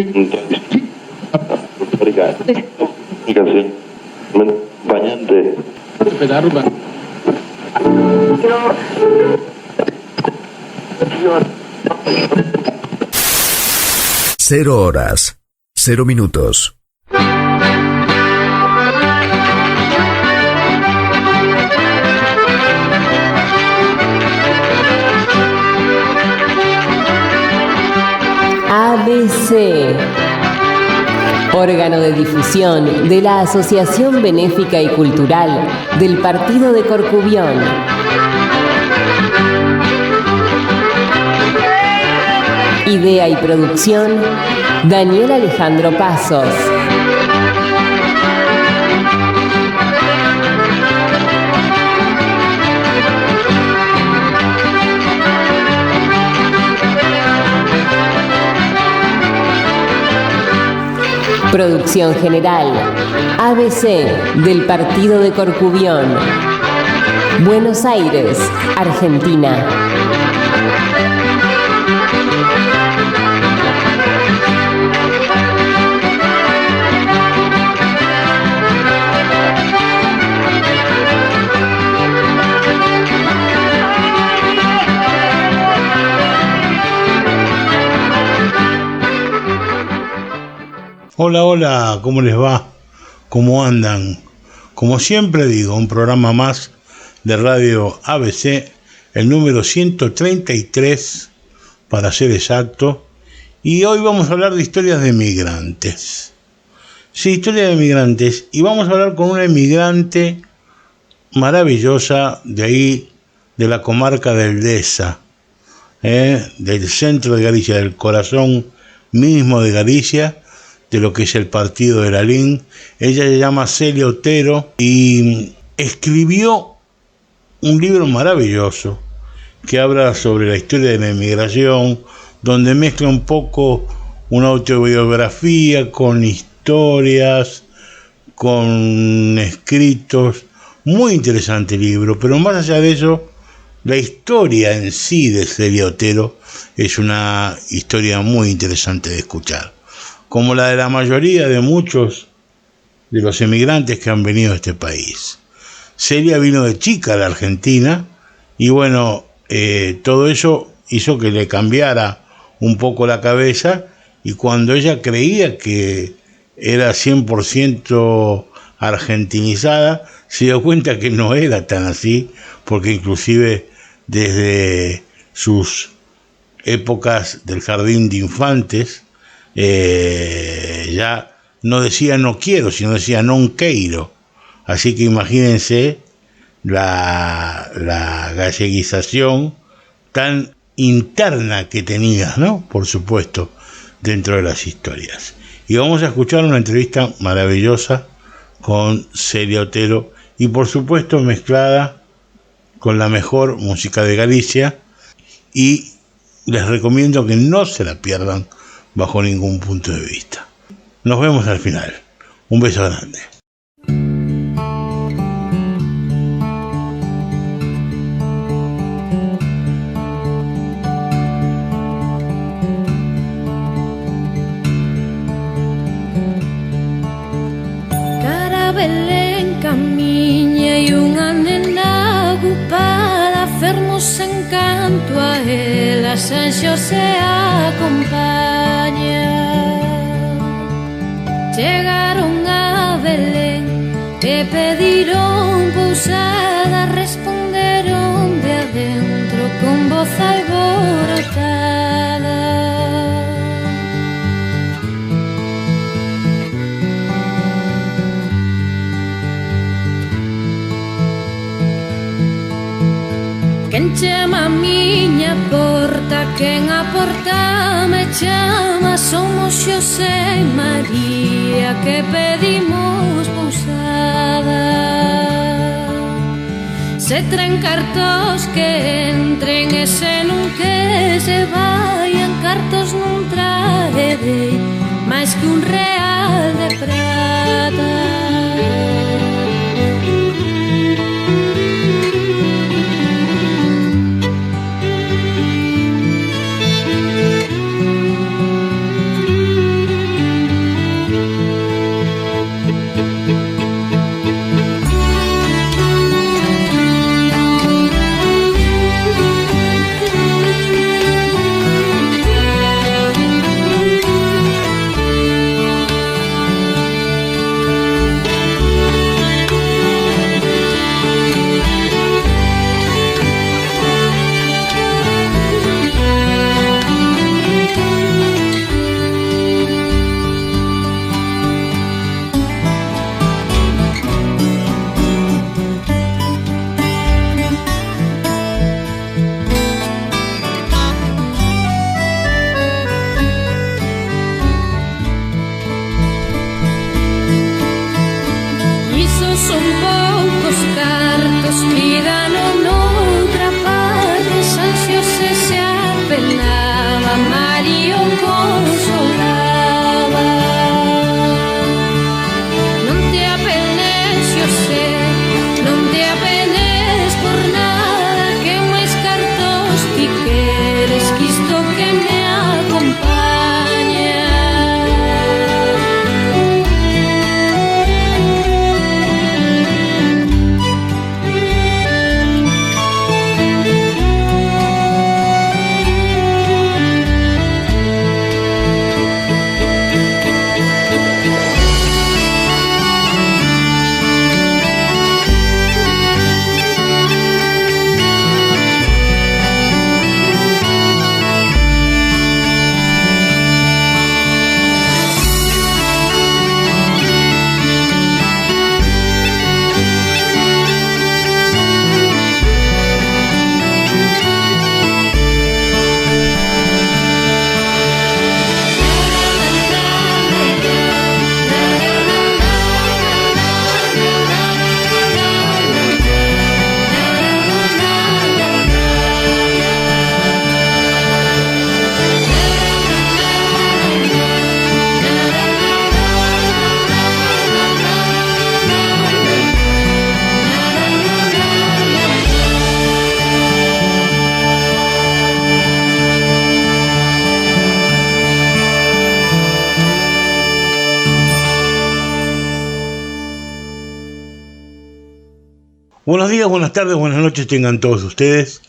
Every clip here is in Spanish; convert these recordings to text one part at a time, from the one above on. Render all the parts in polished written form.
Acompañante. 0 horas, 0 minutos. ABC, órgano de difusión de la Asociación Benéfica y Cultural del Partido de Corcubión. Idea y producción, Daniel Alejandro Pasos. Producción general, ABC del Partido de Corcubión. Buenos Aires, Argentina. Hola, hola, ¿cómo les va? ¿Cómo andan? Como siempre digo, un programa más de Radio ABC, el número 133, para ser exacto, y hoy vamos a hablar de historias de migrantes. Sí, historias de migrantes, y vamos a hablar con una emigrante maravillosa de ahí, de la comarca del Deza, del centro de Galicia, del corazón mismo de Galicia, de lo que es el partido de la LIN. Ella se llama Celia Otero y escribió un libro maravilloso que habla sobre la historia de la inmigración, donde mezcla un poco una autobiografía con historias, con escritos. Muy interesante el libro, pero más allá de eso, la historia en sí de Celia Otero es una historia muy interesante de escuchar, como la de la mayoría de muchos de los emigrantes que han venido a este país. Celia vino de chica a la Argentina y bueno, todo eso hizo que le cambiara un poco la cabeza, y cuando ella creía que era 100% argentinizada, se dio cuenta que no era tan así, porque inclusive desde sus épocas del jardín de infantes, ya no decía no quiero, sino decía non queiro. Así que imagínense la galleguización tan interna que tenía, ¿no? Por supuesto, dentro de las historias. Y vamos a escuchar una entrevista maravillosa con Celia Otero, y por supuesto mezclada con la mejor música de Galicia, y les recomiendo que no se la pierdan bajo ningún punto de vista. Nos vemos al final. Un beso grande. Cara Belén camiña e unha nena ocupada, fermos encanto a ela, San Xosé acompaña. Chegaron a Belén e pediron pousada, responderon de adentro con voz alborotada. Quen chama a miña porta, quen a porta me chama, somos Xosé e María que pedimos pousada. Se traen cartos que entren e se non que se vayan, cartos non traerei máis que un real de prata. Buenos días, buenas tardes, buenas noches tengan todos ustedes.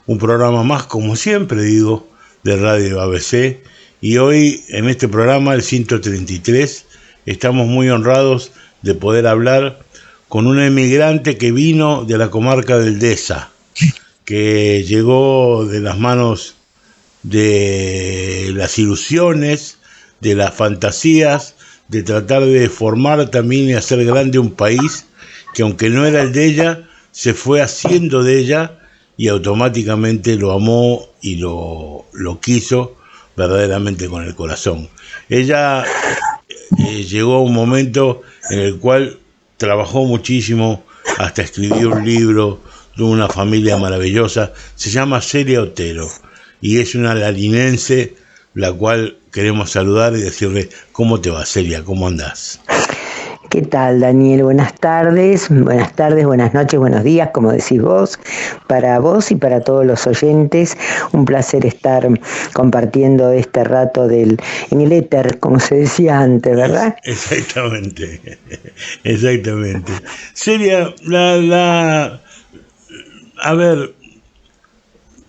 Un programa más, como siempre digo, de Radio ABC. Y hoy, en este programa, el 133, estamos muy honrados de poder hablar con una emigrante que vino de la comarca del Deza, que llegó de las manos de las ilusiones, de las fantasías, de tratar de formar también y hacer grande un país que, aunque no era el de ella, se fue haciendo de ella y automáticamente lo amó y lo quiso verdaderamente con el corazón. Ella llegó a un momento en el cual trabajó muchísimo hasta escribió un libro de una familia maravillosa, se llama Celia Otero y es una larinense, la cual queremos saludar y decirle: ¿cómo te va, Celia? ¿Cómo andás? ¿Qué tal, Daniel? Buenas tardes, buenas noches, buenos días, como decís vos, para vos y para todos los oyentes. Un placer estar compartiendo este rato en el éter, como se decía antes, ¿verdad? Exactamente. Celia, a ver,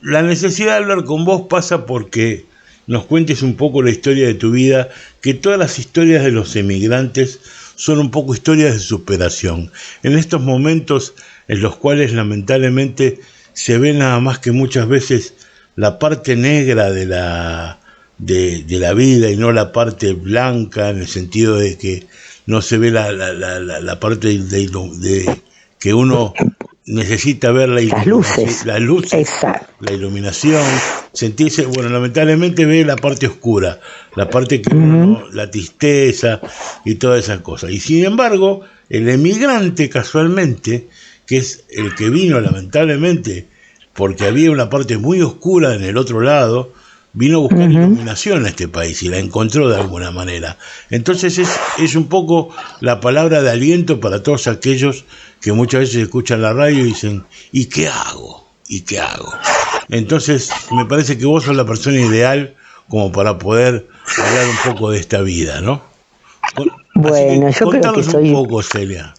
la necesidad de hablar con vos pasa porque nos cuentes un poco la historia de tu vida, que todas las historias de los emigrantes son un poco historias de superación. En estos momentos en los cuales lamentablemente se ve nada más que muchas veces la parte negra de la vida y no la parte blanca, en el sentido de que no se ve la parte de que uno necesita ver las luces, la iluminación, sentirse, bueno, lamentablemente ve la parte oscura, la parte que uno, la tristeza y todas esas cosas. Y sin embargo, el emigrante casualmente, que es el que vino lamentablemente porque había una parte muy oscura en el otro lado, vino a buscar iluminación a este país y la encontró de alguna manera. Entonces es un poco la palabra de aliento para todos aquellos que muchas veces escuchan la radio y dicen: ¿y qué hago? ¿Y qué hago? Entonces me parece que vos sos la persona ideal como para poder hablar un poco de esta vida, ¿no? Bueno, yo creo que soy... un poco, Celia.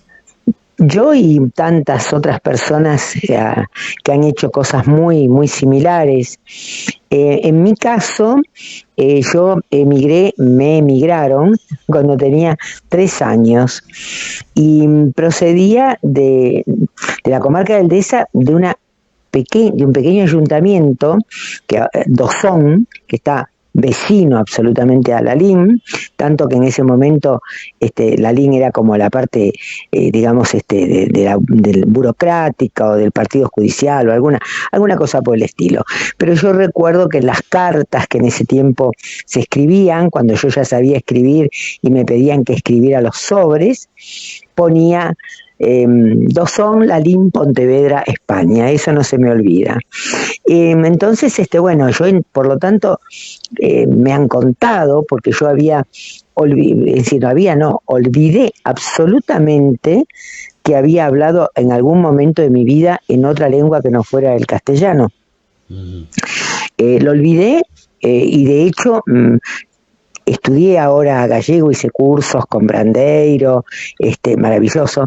Yo y tantas otras personas que han hecho cosas muy, muy similares. En mi caso, yo me emigraron cuando tenía 3 años y procedía de la comarca del Deza, de un pequeño ayuntamiento, Dozón, que está vecino absolutamente a Lalín, tanto que en ese momento Lalín era como la parte, del burocrática o del partido judicial o alguna cosa por el estilo. Pero yo recuerdo que las cartas que en ese tiempo se escribían, cuando yo ya sabía escribir y me pedían que escribiera los sobres, ponía Dozón, Lalín, Pontevedra, España. Eso no se me olvida. Entonces, por lo tanto, me han contado, porque yo olvidé absolutamente que había hablado en algún momento de mi vida en otra lengua que no fuera el castellano. Lo olvidé y de hecho... estudié ahora gallego, hice cursos con Brandeiro, maravilloso,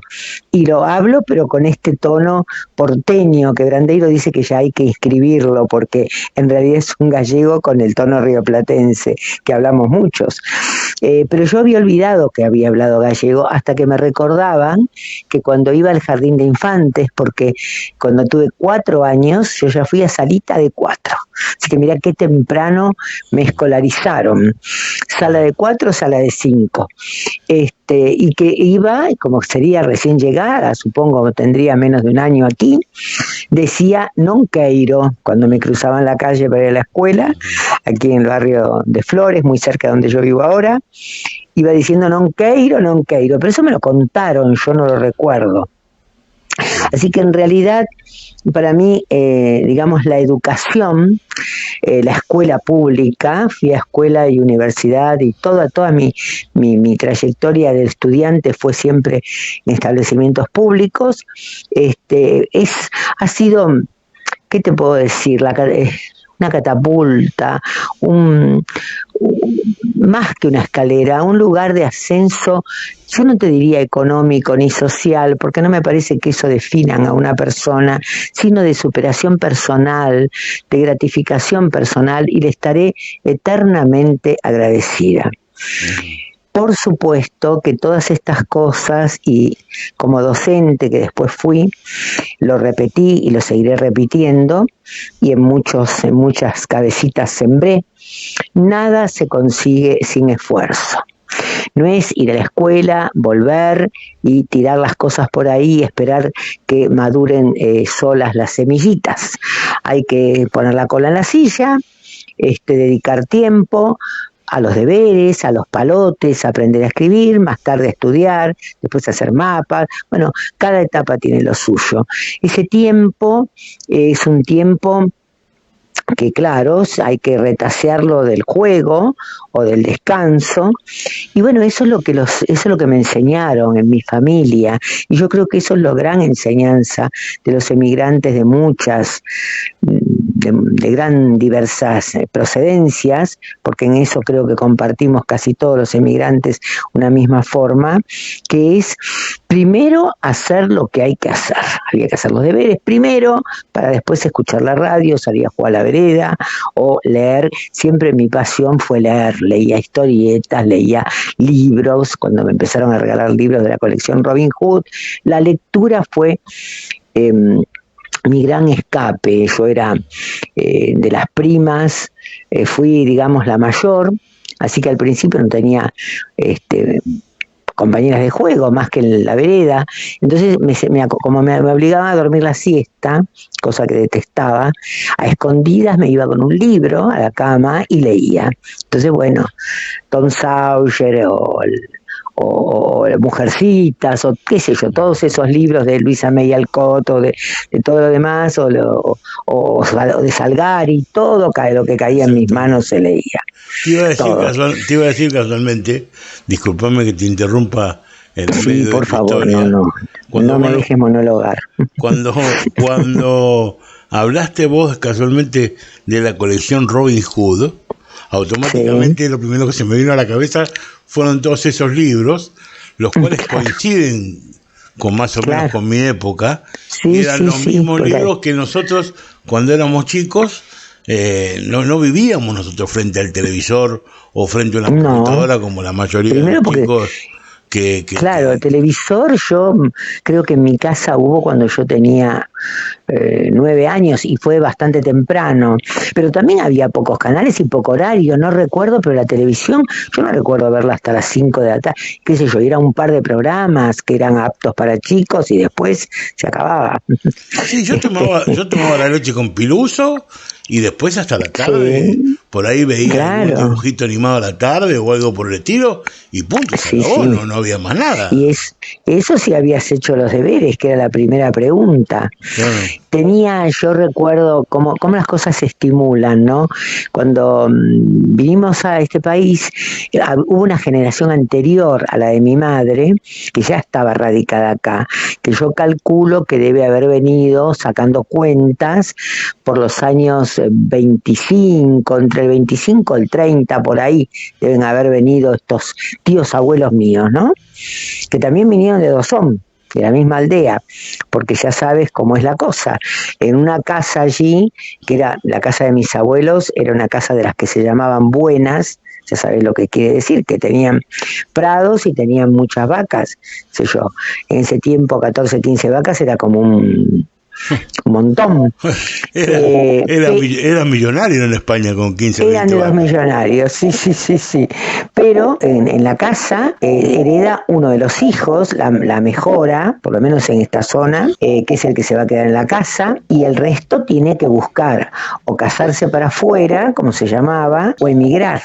y lo hablo pero con este tono porteño, que Brandeiro dice que ya hay que escribirlo, porque en realidad es un gallego con el tono rioplatense, que hablamos muchos. Pero yo había olvidado que había hablado gallego hasta que me recordaban que cuando iba al jardín de infantes, porque cuando tuve 4 años, yo ya fui a salita de 4. Así que mirá qué temprano me escolarizaron. Sala de 4, sala de 5. Y que iba, como sería recién llegada, supongo tendría menos de un año aquí, decía non queiro cuando me cruzaban la calle para ir a la escuela, aquí en el barrio de Flores, muy cerca de donde yo vivo ahora, iba diciendo non queiro, pero eso me lo contaron, yo no lo recuerdo. Así que en realidad, para mí, la educación, la escuela pública, fui a escuela y universidad y toda mi trayectoria de estudiante fue siempre en establecimientos públicos. Ha sido, ¿qué te puedo decir? una catapulta, más que una escalera, un lugar de ascenso, yo no te diría económico ni social, porque no me parece que eso definan a una persona, sino de superación personal, de gratificación personal, y le estaré eternamente agradecida. Por supuesto que todas estas cosas, y como docente que después fui, lo repetí y lo seguiré repitiendo, y en muchas cabecitas sembré, nada se consigue sin esfuerzo. No es ir a la escuela, volver y tirar las cosas por ahí y esperar que maduren solas las semillitas. Hay que poner la cola en la silla, dedicar tiempo a los deberes, a los palotes, aprender a escribir, más tarde estudiar, después hacer mapas. Bueno, cada etapa tiene lo suyo. Ese tiempo es un tiempo que, claro, hay que retasearlo del juego o del descanso, y bueno, eso es lo que me enseñaron en mi familia, y yo creo que eso es la gran enseñanza de los emigrantes de gran diversas procedencias, porque en eso creo que compartimos casi todos los emigrantes una misma forma, que es primero hacer lo que hay que hacer. Había que hacer los deberes primero, para después escuchar la radio, salir a jugar a la vereda o leer. Siempre mi pasión fue leer, leía historietas, leía libros, cuando me empezaron a regalar libros de la colección Robin Hood. La lectura fue mi gran escape. Yo era de las primas, fui, digamos, la mayor, así que al principio no tenía compañeras de juego más que en la vereda. Entonces como me obligaba a dormir la siesta, cosa que detestaba, a escondidas me iba con un libro a la cama y leía. Entonces, bueno, Tom Sawyer o Mujercitas, o qué sé yo, todos esos libros de Luisa May Alcott, o de todo lo demás, o de Salgari, todo lo que caía en mis manos se leía. Te iba a decir casualmente, discúlpame que te interrumpa en el medio por de tu favor, historia. No me dejes monologar. Cuando hablaste vos casualmente de la colección Robin Hood, automáticamente lo primero que se me vino a la cabeza fueron todos esos libros, los cuales coinciden con más o menos con mi época, y eran los mismos libros que nosotros cuando éramos chicos no vivíamos nosotros frente al televisor o frente a una computadora como la mayoría de los chicos. Claro, el televisor yo creo que en mi casa hubo cuando yo tenía 9 años, y fue bastante temprano, pero también había pocos canales y poco horario, no recuerdo, pero la televisión yo no recuerdo verla hasta las 5 de la tarde, qué sé yo, era un par de programas que eran aptos para chicos y después se acababa. Sí, yo tomaba la leche con Piluso y después hasta la tarde, por ahí veía un dibujito animado a la tarde o algo por el estilo, y punto, se acabó, no había más nada. Y eso sí habías hecho los deberes, que era la primera pregunta. Yo recuerdo cómo las cosas se estimulan, ¿no? Cuando vinimos a este país, hubo una generación anterior a la de mi madre, que ya estaba radicada acá, que yo calculo que debe haber venido, sacando cuentas, por los años 25, entre el 25 y el 30, por ahí, deben haber venido estos tíos abuelos míos, ¿no? Que también vinieron de Dosón, de la misma aldea, porque ya sabes cómo es la cosa. En una casa allí, que era la casa de mis abuelos, era una casa de las que se llamaban buenas, ya sabes lo que quiere decir, que tenían prados y tenían muchas vacas, sé yo. En ese tiempo 14, 15 vacas era como un montón. Era millonario en España con 15 vacas. Eran de los millonarios, sí. Pero en la casa hereda uno de los hijos, la mejora, por lo menos en esta zona, que es el que se va a quedar en la casa, y el resto tiene que buscar o casarse para afuera, como se llamaba, o emigrar.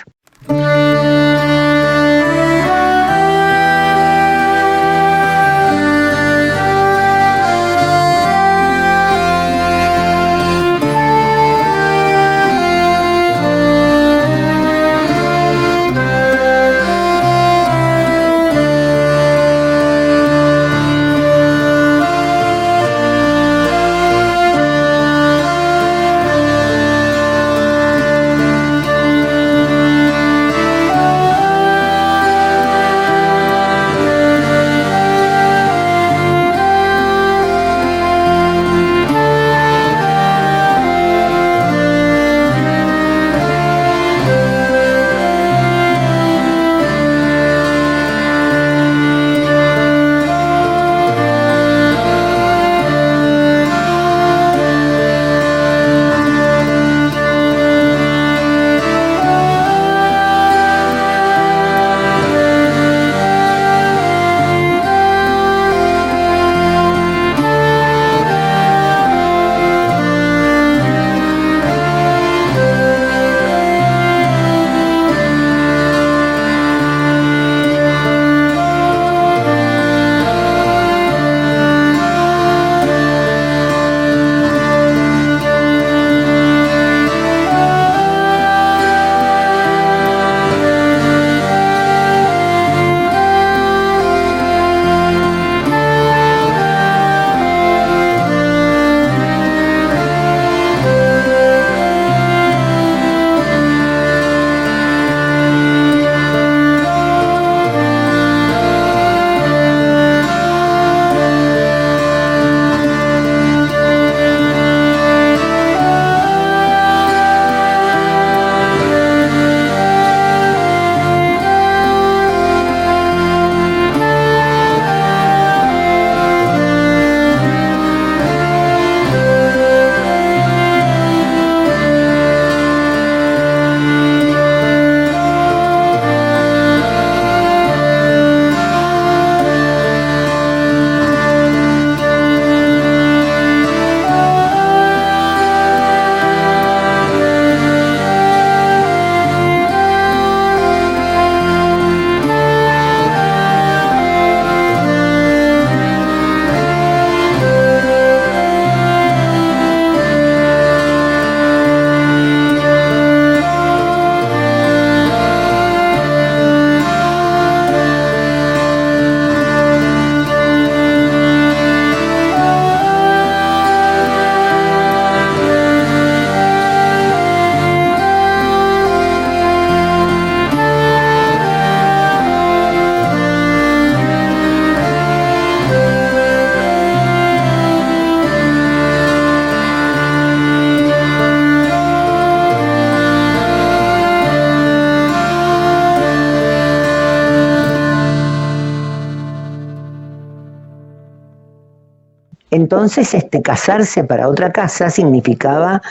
Entonces, casarse para otra casa significaba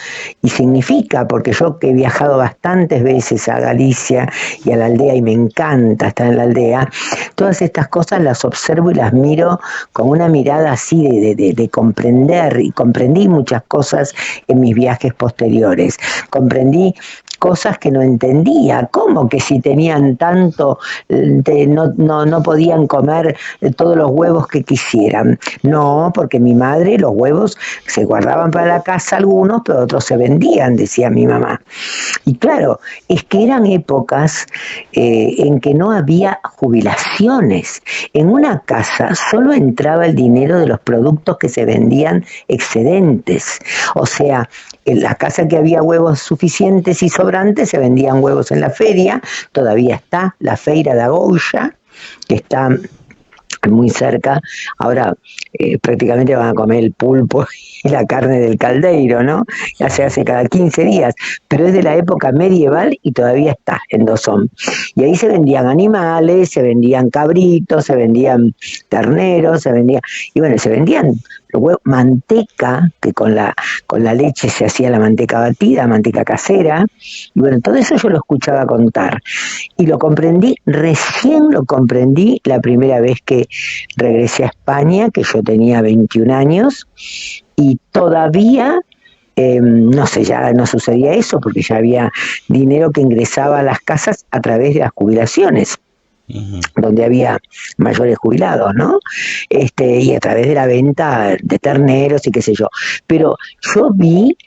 y significa, porque yo que he viajado bastantes veces a Galicia y a la aldea y me encanta estar en la aldea, todas estas cosas las observo y las miro con una mirada así de comprender, y comprendí muchas cosas en mis viajes posteriores. Comprendí cosas que no entendía, como que si tenían tanto no podían comer todos los huevos que quisieran. No, porque mi madre, los huevos se guardaban para la casa algunos, pero otros se vendían, decía mi mamá. Y claro, es que eran épocas en que no había jubilaciones. En una casa solo entraba el dinero de los productos que se vendían excedentes. O sea, en la casa que había huevos suficientes y sobrantes, se vendían huevos en la feria. Todavía está la Feira da Gouxa, que está muy cerca. Ahora prácticamente van a comer el pulpo y la carne del caldeiro, ¿no? Ya se hace cada 15 días, pero es de la época medieval y todavía está en Dosón. Y ahí se vendían animales, se vendían cabritos, se vendían terneros, se vendían manteca, que con la leche se hacía la manteca batida, manteca casera, y bueno, todo eso yo lo escuchaba contar, y recién lo comprendí la primera vez que regresé a España, que yo tenía 21 años, y todavía no sé, ya no sucedía eso, porque ya había dinero que ingresaba a las casas a través de las jubilaciones, donde había mayores jubilados, ¿no? Y a través de la venta de terneros y qué sé yo. Pero yo vi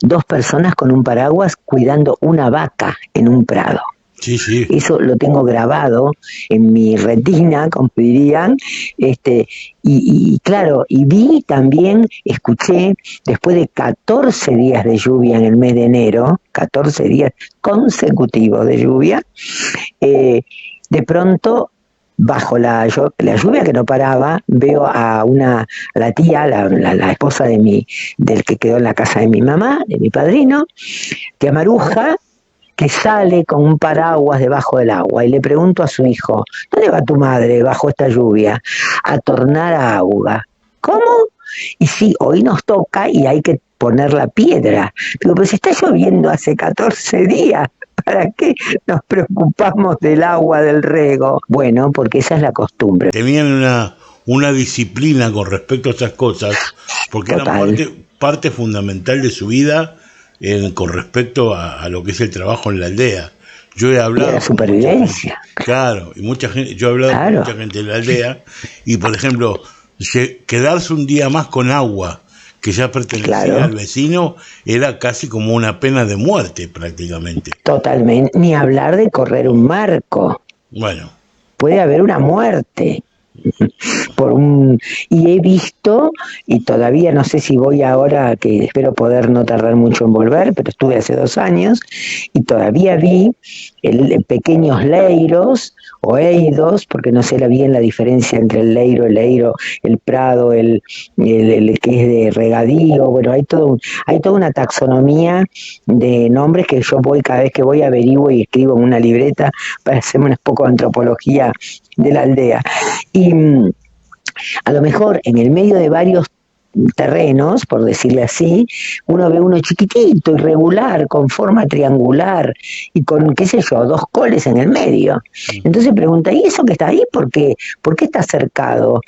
2 personas con un paraguas cuidando una vaca en un prado. Sí, sí. Eso lo tengo grabado en mi retina, como dirían, y claro, y vi también, escuché, después de 14 días de lluvia en el mes de enero, 14 días consecutivos de lluvia, de pronto, bajo la lluvia que no paraba, veo a la tía, la esposa del que quedó en la casa de mi mamá, de mi padrino, tía Maruja, que sale con un paraguas debajo del agua, y le pregunto a su hijo: ¿dónde va tu madre bajo esta lluvia? A tornar agua. ¿Cómo? Y sí, hoy nos toca y hay que poner la piedra. Digo, pero si está lloviendo hace 14 días, ¿para qué nos preocupamos del agua del riego? Bueno, porque esa es la costumbre. Tenían una disciplina con respecto a esas cosas, porque eran parte fundamental de su vida con respecto a lo que es el trabajo en la aldea. Yo he hablado de la supervivencia. Claro, y mucha gente, yo he hablado con mucha gente de la aldea, y por ejemplo, quedarse un día más con agua que ya pertenecía al vecino era casi como una pena de muerte prácticamente. Totalmente, ni hablar de correr un marco. Bueno. Puede haber una muerte. Y he visto, y todavía no sé si voy ahora, que espero poder no tardar mucho en volver, pero estuve hace 2 años, y todavía vi pequeños leiros o eidos, porque no sé bien la diferencia entre el leiro, el prado, el que es de regadío. Bueno, hay toda una taxonomía de nombres que yo cada vez que voy averiguo y escribo en una libreta para hacerme un poco de antropología de la aldea. Y a lo mejor en el medio de varios terrenos, por decirle así, uno ve uno chiquitito, irregular, con forma triangular y con, qué sé yo, 2 coles en el medio. Entonces pregunta: ¿y eso que está ahí? ¿Por qué está cercado?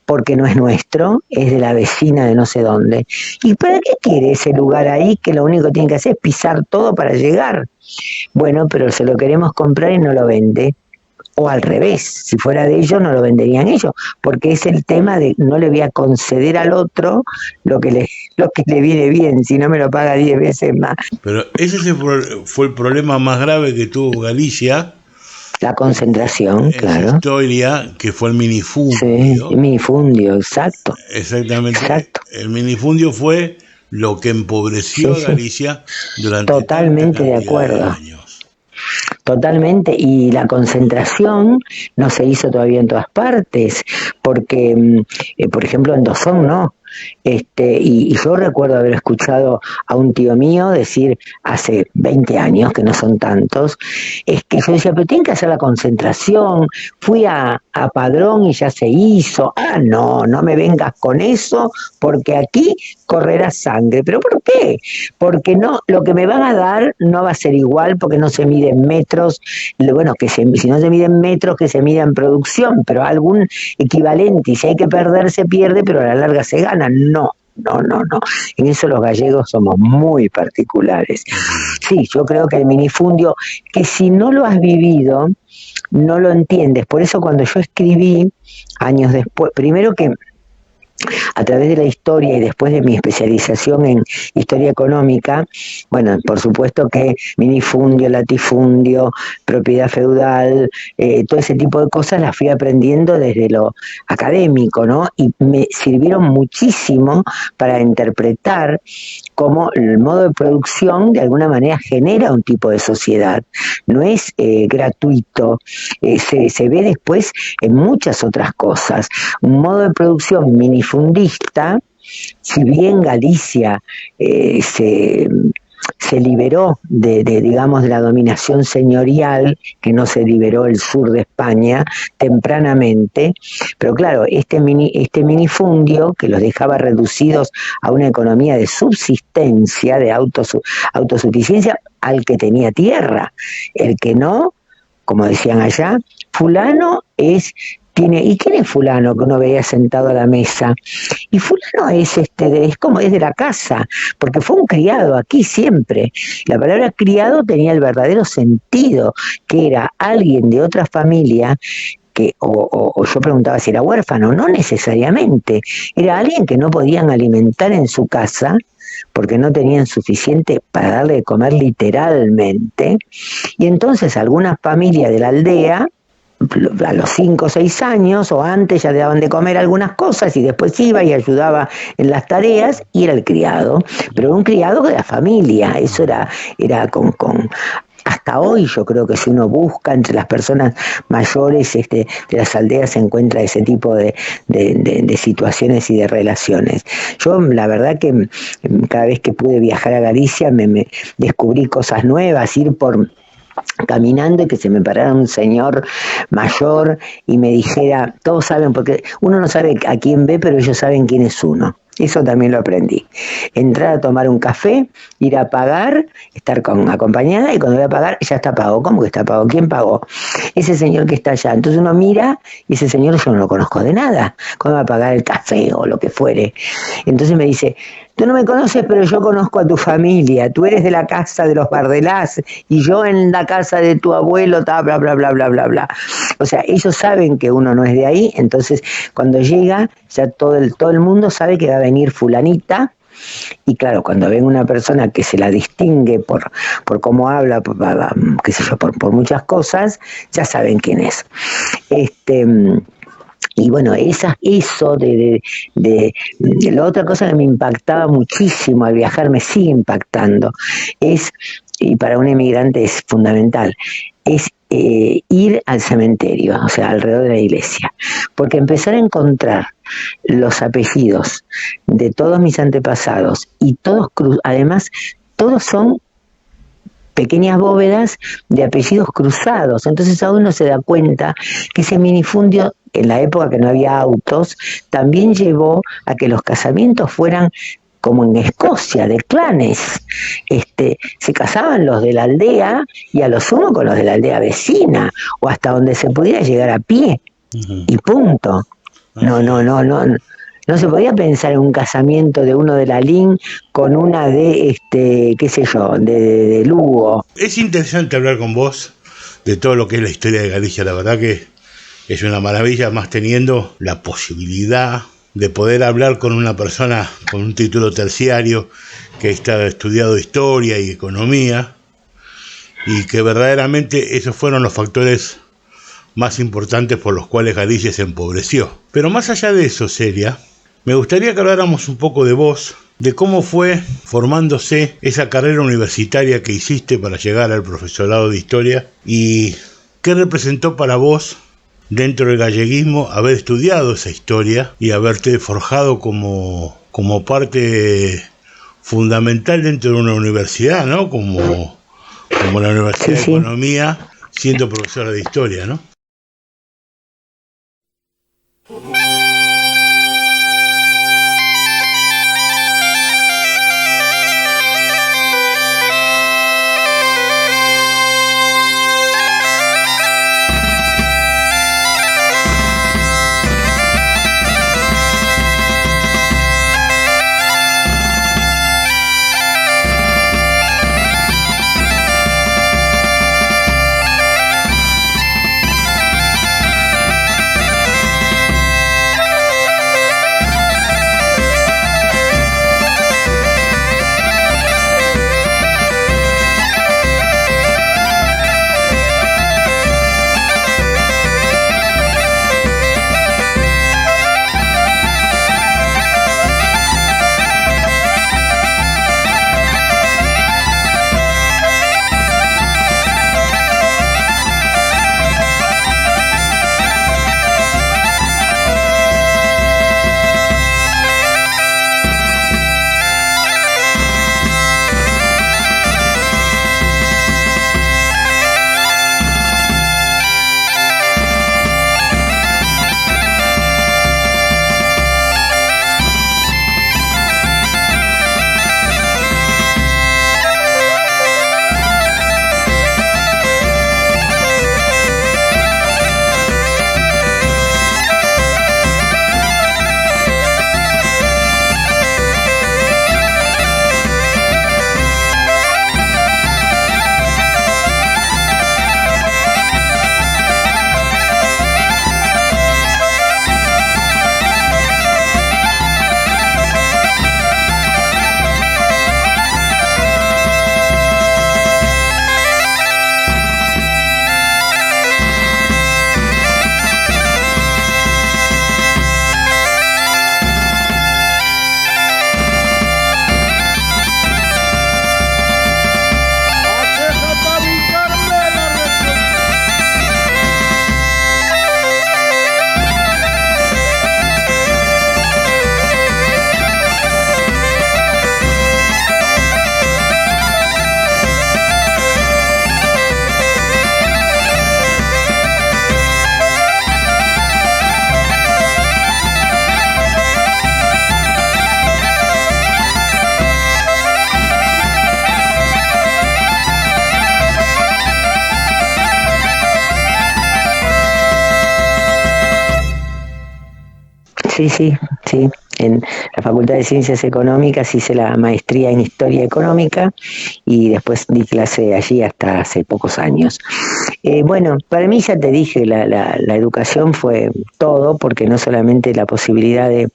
Porque no es nuestro, es de la vecina de no sé dónde. ¿Y para qué quiere ese lugar ahí, que lo único que tiene que hacer es pisar todo para llegar? Bueno, pero se lo queremos comprar y no lo vende. O al revés, si fuera de ellos no lo venderían ellos, porque es el tema de no le voy a conceder al otro lo que le viene bien, si no me lo paga 10 veces más. Pero ese fue el problema más grave que tuvo Galicia. La concentración, claro. La historia, que fue el minifundio. Sí, el minifundio, exacto. Exactamente. Exacto. El minifundio fue lo que empobreció a Galicia durante totalmente de acuerdo. Años. Totalmente, y la concentración no se hizo todavía en todas partes, porque, por ejemplo, en Dosón no. y yo recuerdo haber escuchado a un tío mío decir hace 20 años, que no son tantos, es que yo decía, pero tienen que hacer la concentración, fui a Padrón y ya se hizo, no me vengas con eso, porque aquí correrá sangre. ¿Pero por qué? Porque no, lo que me van a dar no va a ser igual, porque no se mide en metros, bueno, si no se mide en metros, que se mida en producción, pero algún equivalente, y si hay que perder, se pierde, pero a la larga se gana. No. En eso los gallegos somos muy particulares. Sí, yo creo que el minifundio, que si no lo has vivido, no lo entiendes. Por eso cuando yo escribí, años después, primero que a través de la historia y después de mi especialización en historia económica, bueno, por supuesto que minifundio, latifundio, propiedad feudal, todo ese tipo de cosas las fui aprendiendo desde lo académico, ¿no? Y me sirvieron muchísimo para interpretar cómo el modo de producción de alguna manera genera un tipo de sociedad. No es gratuito, se ve después en muchas otras cosas. Un modo de producción minifundista, si bien Galicia se liberó digamos, de la dominación señorial, que no se liberó el sur de España tempranamente, pero claro, este minifundio que los dejaba reducidos a una economía de subsistencia, de autosuficiencia, al que tenía tierra. El que no, como decían allá, fulano ¿y quién es fulano que uno veía sentado a la mesa? Y fulano es como es de la casa, porque fue un criado aquí siempre. La palabra criado tenía el verdadero sentido, que era alguien de otra familia que, o yo preguntaba si era huérfano, no necesariamente, era alguien que no podían alimentar en su casa porque no tenían suficiente para darle de comer literalmente, y entonces algunas familias de la aldea a los 5 o 6 años o antes ya le daban de comer algunas cosas y después iba y ayudaba en las tareas y era el criado, pero un criado de la familia. Eso era con hasta hoy yo creo que si uno busca entre las personas mayores de las aldeas se encuentra ese tipo de situaciones y de relaciones. Yo la verdad que cada vez que pude viajar a Galicia me descubrí cosas nuevas, ir caminando y que se me parara un señor mayor y me dijera, todos saben, porque uno no sabe a quién ve, pero ellos saben quién es uno. Eso también lo aprendí. Entrar a tomar un café, ir a pagar, estar acompañada, y cuando voy a pagar ya está pago. ¿Cómo que está pago? ¿Quién pagó? Ese señor que está allá. Entonces uno mira y ese señor yo no lo conozco de nada. ¿Cómo va a pagar el café o lo que fuere? Entonces me dice, tú no me conoces, pero yo conozco a tu familia. Tú eres de la casa de los Bardelás y yo en la casa de tu abuelo, bla, bla, bla, bla, bla, bla. O sea, ellos saben que uno no es de ahí, entonces cuando llega ya todo el mundo sabe que va a venir fulanita. Y claro, cuando ven una persona que se la distingue por cómo habla, qué sé yo, por muchas cosas, ya saben quién es. Y bueno, eso de la otra cosa que me impactaba muchísimo al viajar, me sigue impactando, y para un emigrante es fundamental, es ir al cementerio, o sea, alrededor de la iglesia, porque empezar a encontrar los apellidos de todos mis antepasados, y además todos son pequeñas bóvedas de apellidos cruzados, entonces a uno se da cuenta que ese minifundio, en la época que no había autos, también llevó a que los casamientos fueran como en Escocia, de clanes. Se casaban los de la aldea y a lo sumo con los de la aldea vecina, o hasta donde se pudiera llegar a pie, y punto. No se podía pensar en un casamiento de uno de Lalín con una de, qué sé yo, de Lugo. Es interesante hablar con vos de todo lo que es la historia de Galicia, la verdad que es una maravilla, más teniendo la posibilidad de poder hablar con una persona con un título terciario que ha estudiado historia y economía, y que verdaderamente esos fueron los factores más importantes por los cuales Galicia se empobreció. Pero más allá de eso, Celia, me gustaría que habláramos un poco de vos, de cómo fue formándose esa carrera universitaria que hiciste para llegar al profesorado de historia, y qué representó para vos dentro del galleguismo haber estudiado esa historia y haberte forjado como como parte fundamental dentro de una universidad, ¿no? Como la Universidad de Economía, siendo profesora de historia, ¿no? Sí. En la Facultad de Ciencias Económicas hice la maestría en Historia Económica y después di clase allí hasta hace pocos años. Bueno, para mí ya te dije, la educación fue todo, porque no solamente la posibilidad de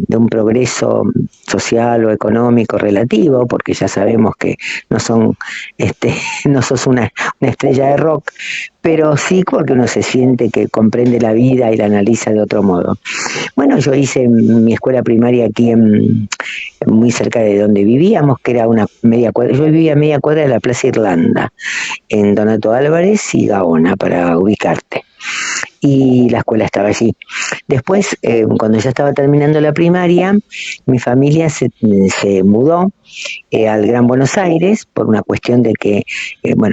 un progreso social o económico relativo, porque ya sabemos que no sos una estrella de rock, pero sí porque uno se siente que comprende la vida y la analiza de otro modo. Bueno, yo hice mi escuela primaria aquí muy cerca de donde vivíamos, que era una media cuadra. Yo vivía a media cuadra de la Plaza Irlanda, en Donato Álvarez y Gaona, para ubicarte. Y la escuela estaba allí. Después, cuando ya estaba terminando la primaria, mi familia se mudó al Gran Buenos Aires por una cuestión de que,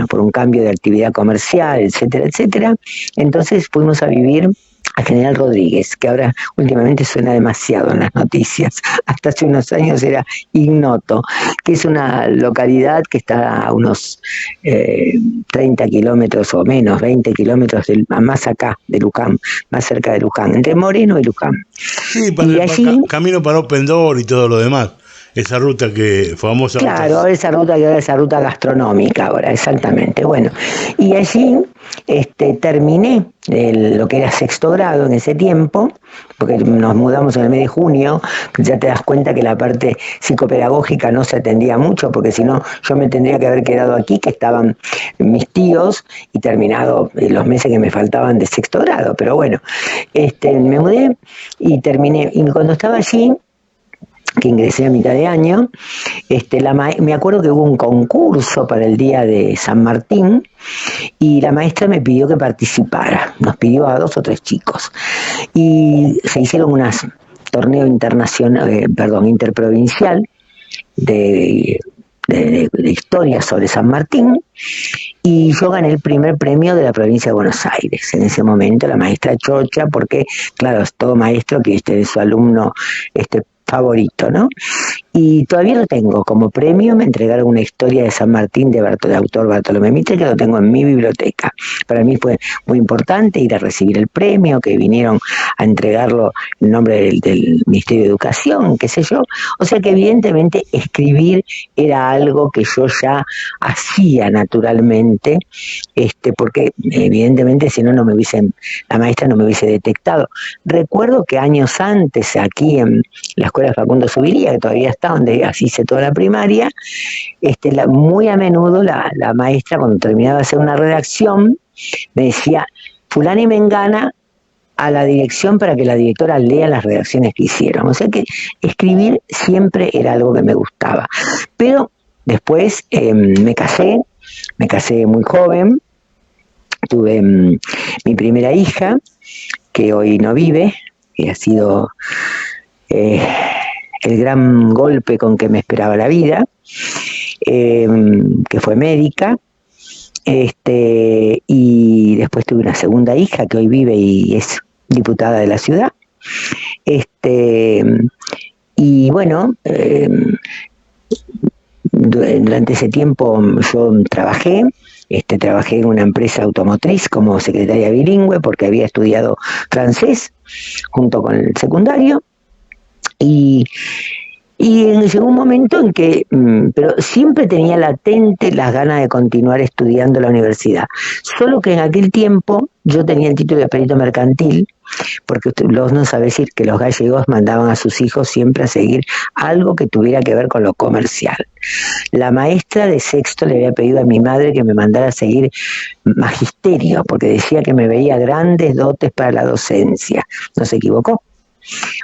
por un cambio de actividad comercial, etcétera. Entonces fuimos a vivir a General Rodríguez, que ahora últimamente suena demasiado en las noticias. Hasta hace unos años era ignoto, que es una localidad que está a unos 30 kilómetros o menos, 20 kilómetros más acá de Luján, más cerca de Luján, entre Moreno y Luján. Sí, camino para Open Door y todo lo demás. Esa ruta que famosa. Claro, esa ruta gastronómica ahora, exactamente. Bueno, y allí terminé lo que era sexto grado en ese tiempo, porque nos mudamos en el mes de junio. Ya te das cuenta que la parte psicopedagógica no se atendía mucho, porque si no yo me tendría que haber quedado aquí, que estaban mis tíos, y terminado los meses que me faltaban de sexto grado. Pero bueno, me mudé y terminé, y cuando estaba allí, que ingresé a mitad de año, me acuerdo que hubo un concurso para el día de San Martín y la maestra me pidió que participara, nos pidió a 2 o 3 chicos y se hicieron unas torneo interprovincial de historia sobre San Martín, y yo gané el primer premio de la provincia de Buenos Aires. En ese momento la maestra Chocha, porque claro, es todo maestro que es su alumno favorito, ¿no? Y todavía lo tengo como premio. Me entregaron una historia de San Martín de autor Bartolomé Mitre, que lo tengo en mi biblioteca. Para mí fue muy importante ir a recibir el premio, que vinieron a entregarlo en nombre del Ministerio de Educación, qué sé yo. O sea que evidentemente escribir era algo que yo ya hacía naturalmente, porque evidentemente si no, la maestra no me hubiese detectado. Recuerdo que años antes, aquí en la escuela Facundo Subiría, que todavía está, donde así hice toda la primaria, muy a menudo la maestra, cuando terminaba de hacer una redacción, me decía, fulana y mengana a la dirección para que la directora lea las redacciones que hicieron. O sea que escribir siempre era algo que me gustaba. Pero después me casé muy joven, tuve mi primera hija, que hoy no vive, que ha sido el gran golpe con que me esperaba la vida, que fue médica, y después tuve una segunda hija que hoy vive y es diputada de la ciudad, y bueno, durante ese tiempo yo trabajé en una empresa automotriz como secretaria bilingüe, porque había estudiado francés junto con el secundario. Y llegó un momento en que, pero siempre tenía latente las ganas de continuar estudiando en la universidad. Solo que en aquel tiempo yo tenía el título de perito mercantil, porque vos no sabés decir que los gallegos mandaban a sus hijos siempre a seguir algo que tuviera que ver con lo comercial. La maestra de sexto le había pedido a mi madre que me mandara a seguir magisterio, porque decía que me veía grandes dotes para la docencia. No se equivocó.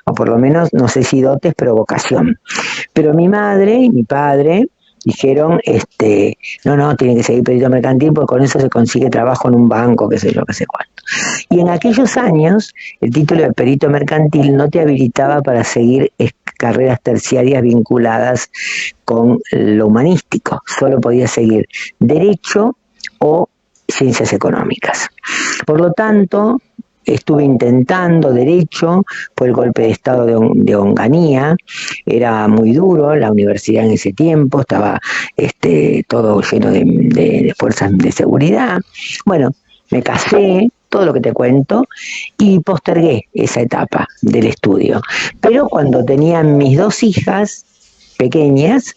O por lo menos, no sé si dotes, pero vocación. Pero mi madre y mi padre dijeron, no, tiene que seguir perito mercantil, porque con eso se consigue trabajo en un banco, qué sé yo, qué sé cuánto. Y en aquellos años, el título de perito mercantil no te habilitaba para seguir carreras terciarias vinculadas con lo humanístico. Solo podías seguir derecho o ciencias económicas. Por lo tanto, estuve intentando derecho, fue el golpe de estado de Onganía, era muy duro, la universidad en ese tiempo estaba todo lleno de fuerzas de seguridad. Bueno, me casé, todo lo que te cuento, y postergué esa etapa del estudio. Pero cuando tenía mis dos hijas pequeñas,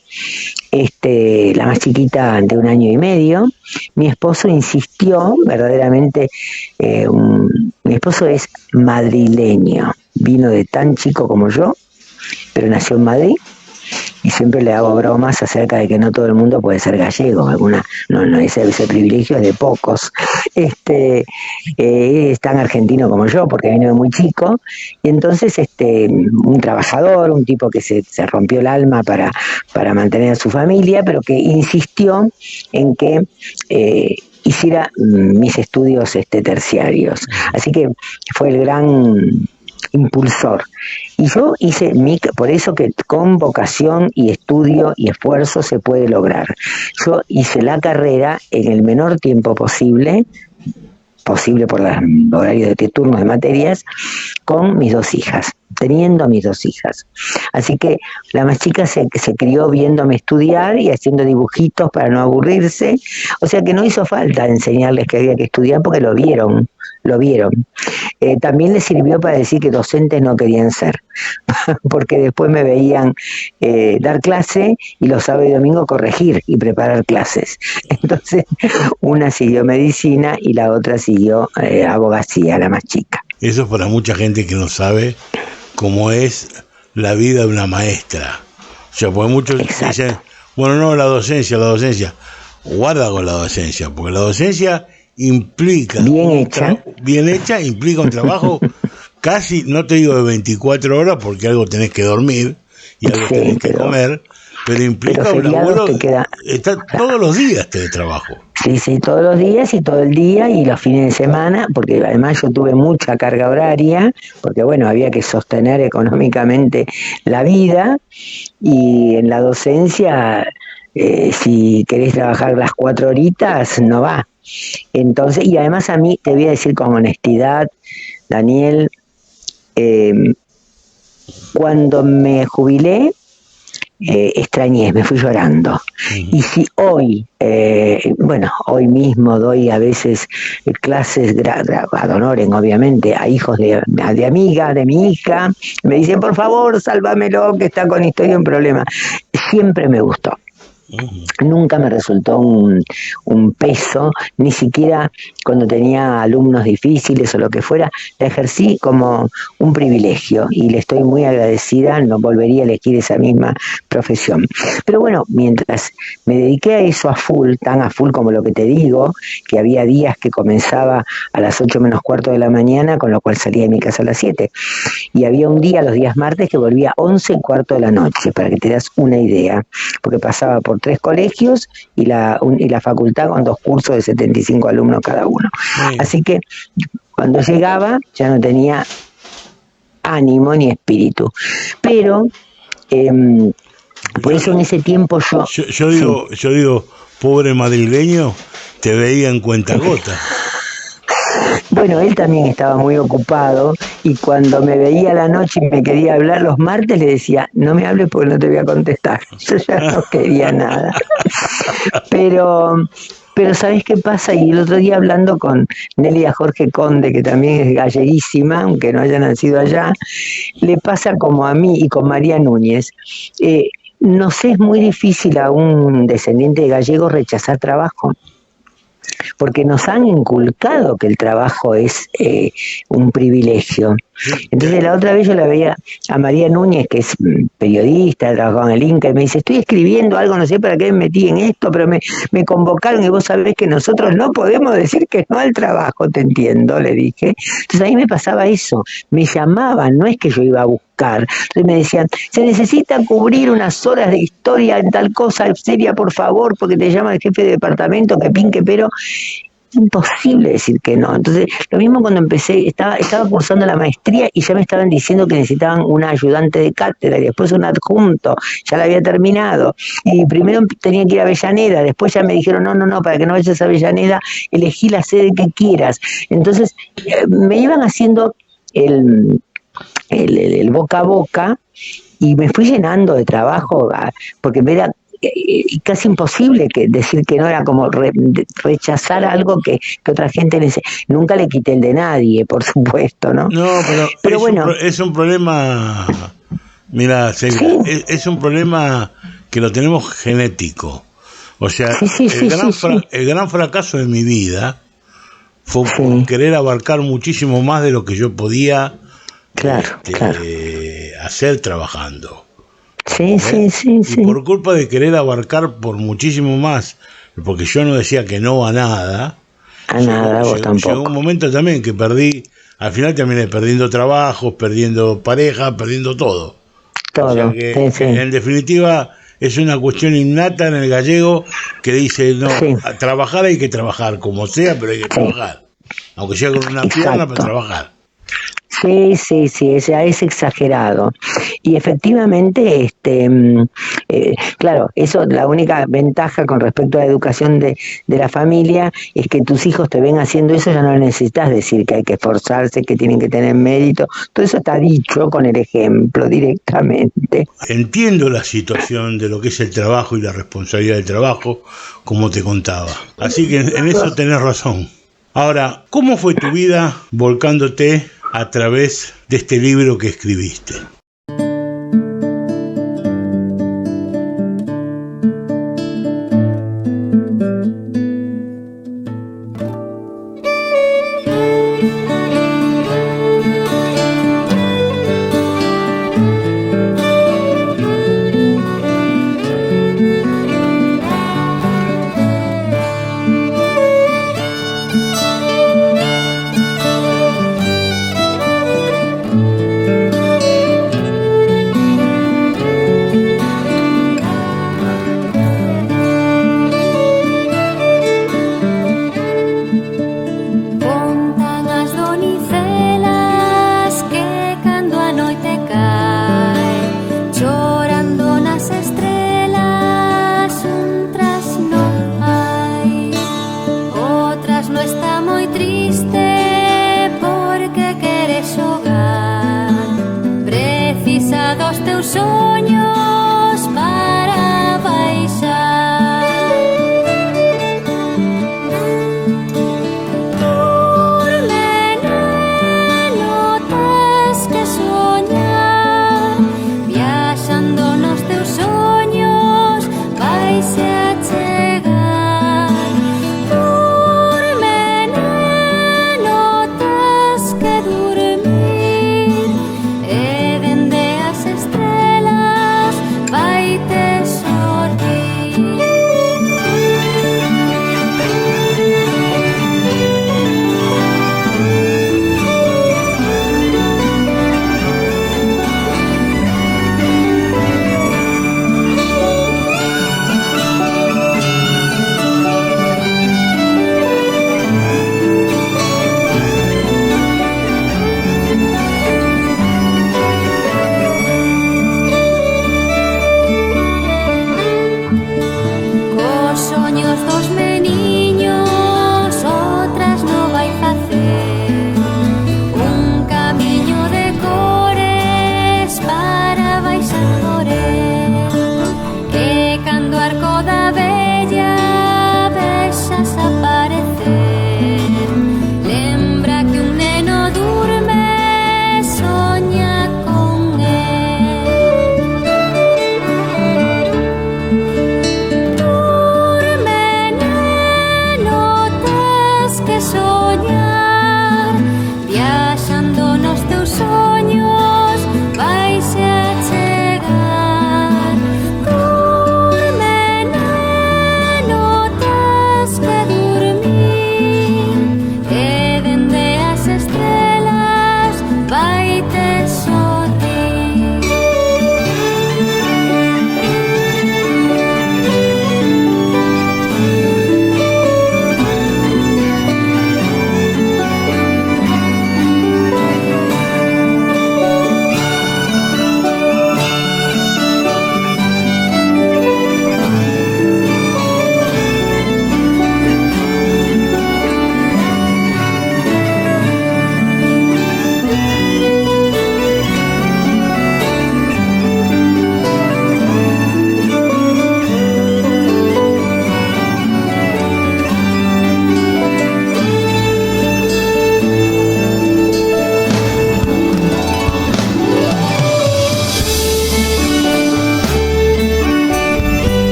la más chiquita de 1 año y medio, mi esposo insistió, verdaderamente, mi esposo es madrileño, vino de tan chico como yo, pero nació en Madrid, y siempre le hago bromas acerca de que no todo el mundo puede ser gallego, ese privilegio es de pocos. Es tan argentino como yo, porque vino de muy chico, y entonces un trabajador, un tipo que se rompió el alma para mantener a su familia, pero que insistió en que hiciera mis estudios terciarios. Así que fue el gran impulsor. Y yo hice por eso que con vocación y estudio y esfuerzo se puede lograr. Yo hice la carrera en el menor tiempo posible por los horarios de turnos de materias, con mis dos hijas, teniendo a mis dos hijas. Así que la más chica se crió viéndome estudiar y haciendo dibujitos para no aburrirse, o sea que no hizo falta enseñarles que había que estudiar porque lo vieron. También les sirvió para decir que docentes no querían ser, porque después me veían dar clase y los sábados y domingos corregir y preparar clases. Entonces una siguió medicina y la otra siguió abogacía, la más chica. Eso es para mucha gente que no sabe cómo es la vida de una maestra. O sea, pues muchos dicen, bueno, no, la docencia, guarda con la docencia, porque la docencia implica bien hecha, implica un trabajo casi, no te digo de 24 horas, porque algo tenés que dormir y algo tenés que comer, pero implica un laburo, está todos los días de trabajo. Sí, sí, todos los días y todo el día y los fines de semana, porque además yo tuve mucha carga horaria, porque bueno, había que sostener económicamente la vida y en la docencia, si querés trabajar las 4 horitas, no va. Entonces, y además a mí, te voy a decir con honestidad, Daniel, eh, cuando me jubilé, extrañé, me fui llorando. Y si hoy, hoy mismo doy a veces clases ad honorem, obviamente, a hijos de amigas, de mi hija, me dicen, por favor, sálvamelo, que está con historia un problema. Siempre me gustó. Nunca me resultó un peso, ni siquiera cuando tenía alumnos difíciles o lo que fuera, la ejercí como un privilegio y le estoy muy agradecida, no volvería a elegir esa misma profesión. Pero bueno, mientras me dediqué a eso a full, tan a full como lo que te digo, que había días que comenzaba a las 8 menos cuarto de la mañana, con lo cual salía de mi casa a las 7. Y había un día, los días martes, que volvía a 11 y cuarto de la noche, para que te das una idea, porque pasaba por 3 colegios y la facultad con 2 cursos de 75 alumnos cada uno. Sí. Así que cuando llegaba ya no tenía ánimo ni espíritu. Pero por eso en ese tiempo yo digo, pobre madrileño, te veía en cuentagotas. Bueno, él también estaba muy ocupado y cuando me veía a la noche y me quería hablar los martes le decía, no me hables porque no te voy a contestar. Yo ya no quería nada. Pero ¿sabés qué pasa? Y el otro día hablando con Nelia Jorge Conde, que también es galleguísima, aunque no haya nacido allá, le pasa como a mí y con María Núñez. Nos es muy difícil a un descendiente de gallego rechazar trabajo, porque nos han inculcado que el trabajo es un privilegio. Entonces la otra vez yo la veía a María Núñez, que es periodista, trabajaba en el Inca, y me dice, estoy escribiendo algo, no sé para qué me metí en esto, pero me convocaron y vos sabés que nosotros no podemos decir que no al trabajo, te entiendo, le dije. Entonces a mí me pasaba eso, me llamaban, no es que yo iba a buscar. Entonces me decían, se necesita cubrir unas horas de historia en tal cosa seria, por favor, porque te llama el jefe de departamento, que pinque, pero imposible decir que no. Entonces, lo mismo cuando empecé, estaba cursando la maestría y ya me estaban diciendo que necesitaban una ayudante de cátedra y después un adjunto, ya la había terminado. Y primero tenía que ir a Avellaneda, después ya me dijeron, no, para que no vayas a Avellaneda, elegí la sede que quieras. Entonces, me iban haciendo el boca a boca y me fui llenando de trabajo, porque era casi imposible decir que no, era como rechazar algo que otra gente nunca le quité el de nadie, por supuesto, ¿no? No, pero bueno, es un problema, mira, Celia, sí. es un problema que lo tenemos genético. O sea, el gran fracaso de mi vida fue por querer abarcar muchísimo más de lo que yo podía hacer trabajando. Sí. Y por culpa de querer abarcar por muchísimo más, porque yo no decía que no a nada. Vos tampoco. Llegó un momento también que al final terminé perdiendo trabajos, perdiendo pareja, perdiendo todo. O sea que, en definitiva, es una cuestión innata en el gallego que dice, a trabajar hay que trabajar, como sea, pero hay que trabajar. Aunque sea con una pierna, para trabajar. Sí, es exagerado. Y efectivamente, claro, eso, la única ventaja con respecto a la educación de la familia es que tus hijos te ven haciendo eso, ya no necesitas decir que hay que esforzarse, que tienen que tener mérito. Todo eso está dicho con el ejemplo directamente. Entiendo la situación de lo que es el trabajo y la responsabilidad del trabajo, como te contaba. Así que en eso tenés razón. Ahora, ¿cómo fue tu vida volcándote a través de este libro que escribiste? teus soños para baixar. Dorme, neno, tes que soñar, viaxando nos teus soños vaise a chegar. Dorme, neno, tes que dormir, e dende as estrelas vaite sorrir. Cos soños dos meniños outras no vai facer, un camiño de cores para baixar por el, e cando o arco da vella vexas aparecer, lembra que un neno durme, soña con el. Dorme, neno, tes que soñar, viaxando nos teus soños vaise a chegar. Dorme, neno, tes que dormir, e dende as estrelas vaite sorrir.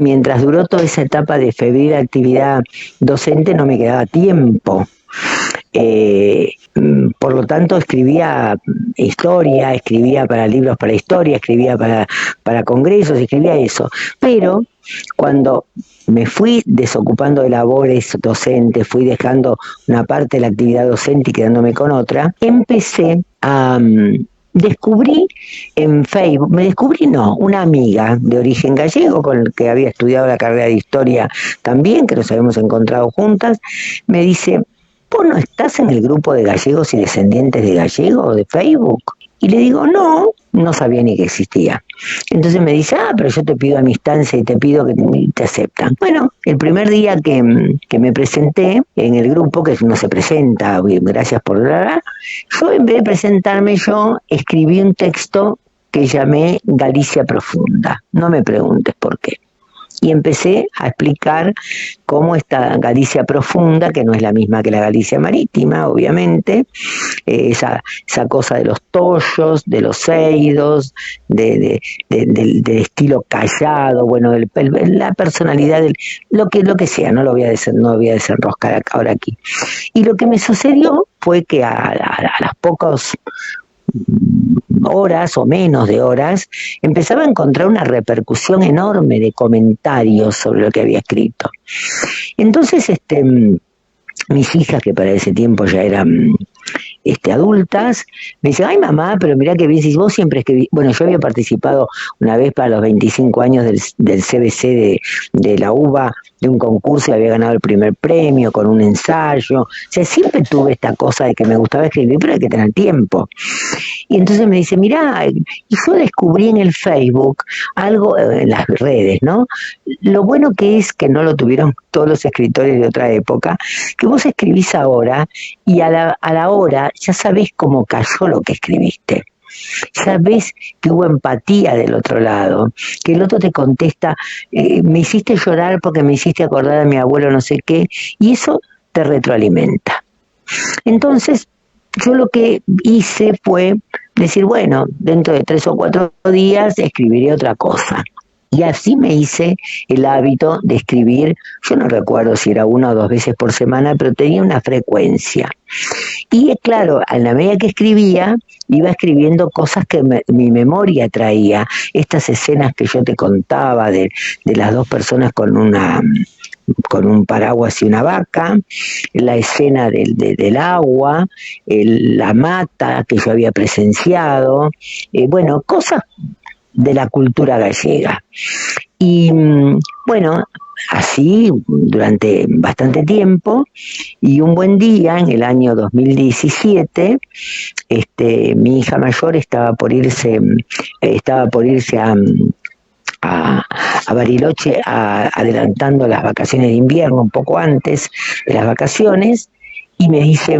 Mientras duró toda esa etapa de febril actividad docente no me quedaba tiempo. Por lo tanto escribía historia, escribía para libros para historia, escribía para congresos, escribía eso. Pero cuando me fui desocupando de labores docentes, fui dejando una parte de la actividad docente y quedándome con otra, empecé a... descubrí en Facebook, una amiga de origen gallego con el que había estudiado la carrera de historia también, que nos habíamos encontrado juntas, me dice: ¿vos no estás en el grupo de gallegos y descendientes de gallegos de Facebook? Y le digo, no sabía ni que existía. Entonces me dice, pero yo te pido a mi instancia y te pido que te aceptan. Bueno, el primer día que me presenté en el grupo, que no se presenta, gracias por hablar, yo en vez de presentarme yo, escribí un texto que llamé Galicia Profunda. No me preguntes por qué. Y empecé a explicar cómo esta Galicia profunda, que no es la misma que la Galicia marítima, obviamente, esa cosa de los tollos, de los eidos, del estilo callado, bueno, la personalidad, lo que sea, no voy a desenroscar ahora aquí. Y lo que me sucedió fue que a las pocos horas o menos de horas, empezaba a encontrar una repercusión enorme de comentarios sobre lo que había escrito. Entonces, mis hijas, que para ese tiempo ya eran adultas, me dicen, ay mamá, pero mirá que bien, si vos siempre escribís. Bueno, yo había participado una vez para los 25 años del CBC de la UBA, de un concurso, y había ganado el primer premio con un ensayo. O sea, siempre tuve esta cosa de que me gustaba escribir, pero hay que tener tiempo. Y entonces me dice, mirá, y yo descubrí en el Facebook algo, en las redes, ¿no? Lo bueno que es que no lo tuvieron todos los escritores de otra época, que vos escribís ahora y a la hora ya sabés cómo cayó lo que escribiste. Ya ves que hubo empatía del otro lado, que el otro te contesta, me hiciste llorar porque me hiciste acordar a mi abuelo no sé qué, y eso te retroalimenta. Entonces, yo lo que hice fue decir, bueno, dentro de 3 o 4 días escribiré otra cosa. Y así me hice el hábito de escribir, yo no recuerdo si era 1 o 2 veces por semana, pero tenía una frecuencia. Y claro, a la medida que escribía, iba escribiendo cosas que mi memoria traía. Estas escenas que yo te contaba de las 2 personas con un paraguas y una vaca, la escena del agua, la mata que yo había presenciado, bueno, cosas de la cultura gallega. Y bueno, así durante bastante tiempo, y un buen día, en el año 2017, mi hija mayor estaba por irse a Bariloche, adelantando las vacaciones de invierno, un poco antes de las vacaciones, y me dice,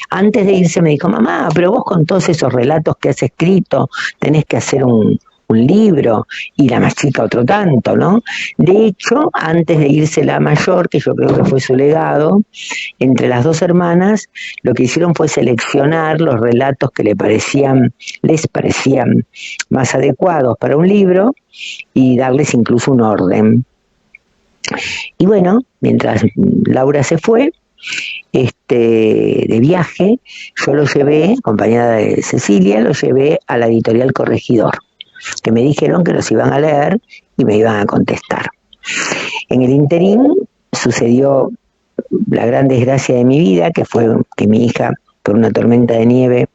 antes de irse me dijo, mamá, pero vos con todos esos relatos que has escrito, tenés que hacer un libro, y la más chica otro tanto, ¿no? De hecho, antes de irse la mayor, que yo creo que fue su legado, entre las 2 hermanas, lo que hicieron fue seleccionar los relatos que les parecían más adecuados para un libro, y darles incluso un orden. Y bueno, mientras Laura se fue, de viaje, yo lo llevé, acompañada de Cecilia, lo llevé a la editorial Corregidor, que me dijeron que los iban a leer y me iban a contestar. En el interín sucedió la gran desgracia de mi vida, que fue que mi hija, por una tormenta de nieve,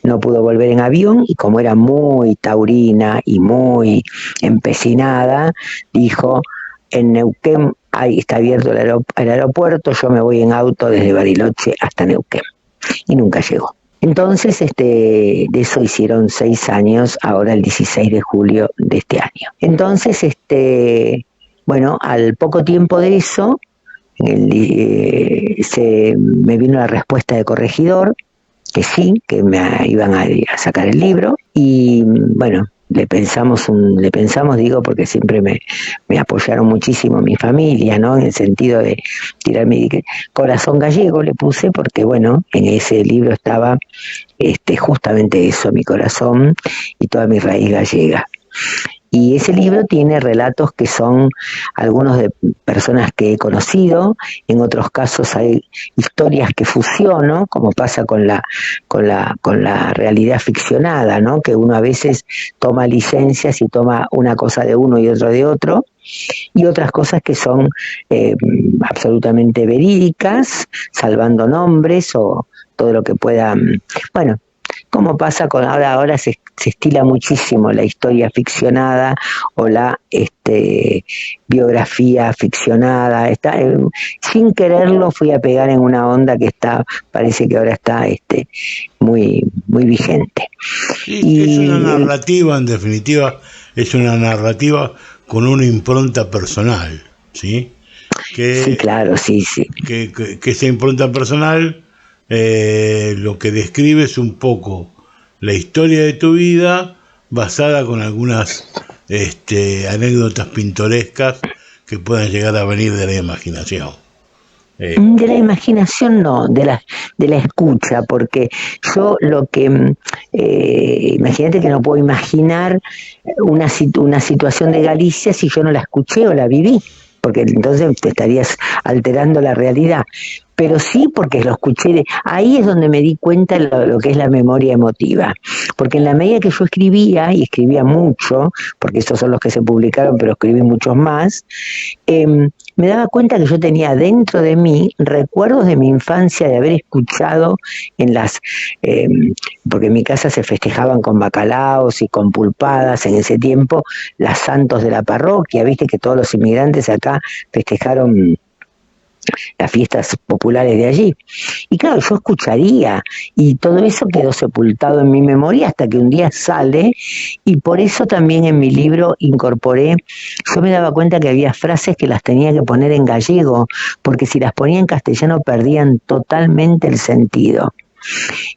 no pudo volver en avión, y como era muy taurina y muy empecinada, dijo, en Neuquén está abierto el aeropuerto, yo me voy en auto desde Bariloche hasta Neuquén. Y nunca llegó. Entonces, de eso hicieron 6 años, ahora el 16 de julio de este año. Entonces, bueno, al poco tiempo de eso, me vino la respuesta de Corregidor, que sí, que me iban a sacar el libro, y bueno, le pensamos, digo, porque siempre me apoyaron muchísimo mi familia, ¿no? En el sentido de tirarme corazón gallego, le puse, porque bueno, en ese libro estaba justamente eso, mi corazón y toda mi raíz gallega. Y ese libro tiene relatos que son algunos de personas que he conocido, en otros casos hay historias que fusiono, como pasa con la realidad ficcionada, ¿no? Que uno a veces toma licencias y toma una cosa de uno y otro de otro, y otras cosas que son absolutamente verídicas, salvando nombres o todo lo que pueda, bueno, como pasa con ahora se estila muchísimo la historia ficcionada o la biografía ficcionada. Sin quererlo fui a pegar en una onda que parece que ahora está muy muy vigente. Sí, es una narrativa, en definitiva, es una narrativa con una impronta personal, ¿sí? Sí, claro, sí. Que esa impronta personal lo que describe es un poco la historia de tu vida basada con algunas anécdotas pintorescas que puedan llegar a venir de la imaginación. De la imaginación no, de la escucha, porque yo lo que imagínate que no puedo imaginar una situación de Galicia si yo no la escuché o la viví, porque entonces te estarías alterando la realidad. pero sí porque lo escuché, ahí es donde me di cuenta lo que es la memoria emotiva, porque en la medida que yo escribía, y escribía mucho, porque esos son los que se publicaron, pero escribí muchos más, me daba cuenta que yo tenía dentro de mí recuerdos de mi infancia, de haber escuchado en porque en mi casa se festejaban con bacalaos y con pulpadas en ese tiempo, las santos de la parroquia, viste que todos los inmigrantes acá festejaron las fiestas populares de allí. Y claro, yo escucharía, y todo eso quedó sepultado en mi memoria hasta que un día sale, y por eso también en mi libro incorporé, yo me daba cuenta que había frases que las tenía que poner en gallego, porque si las ponía en castellano perdían totalmente el sentido.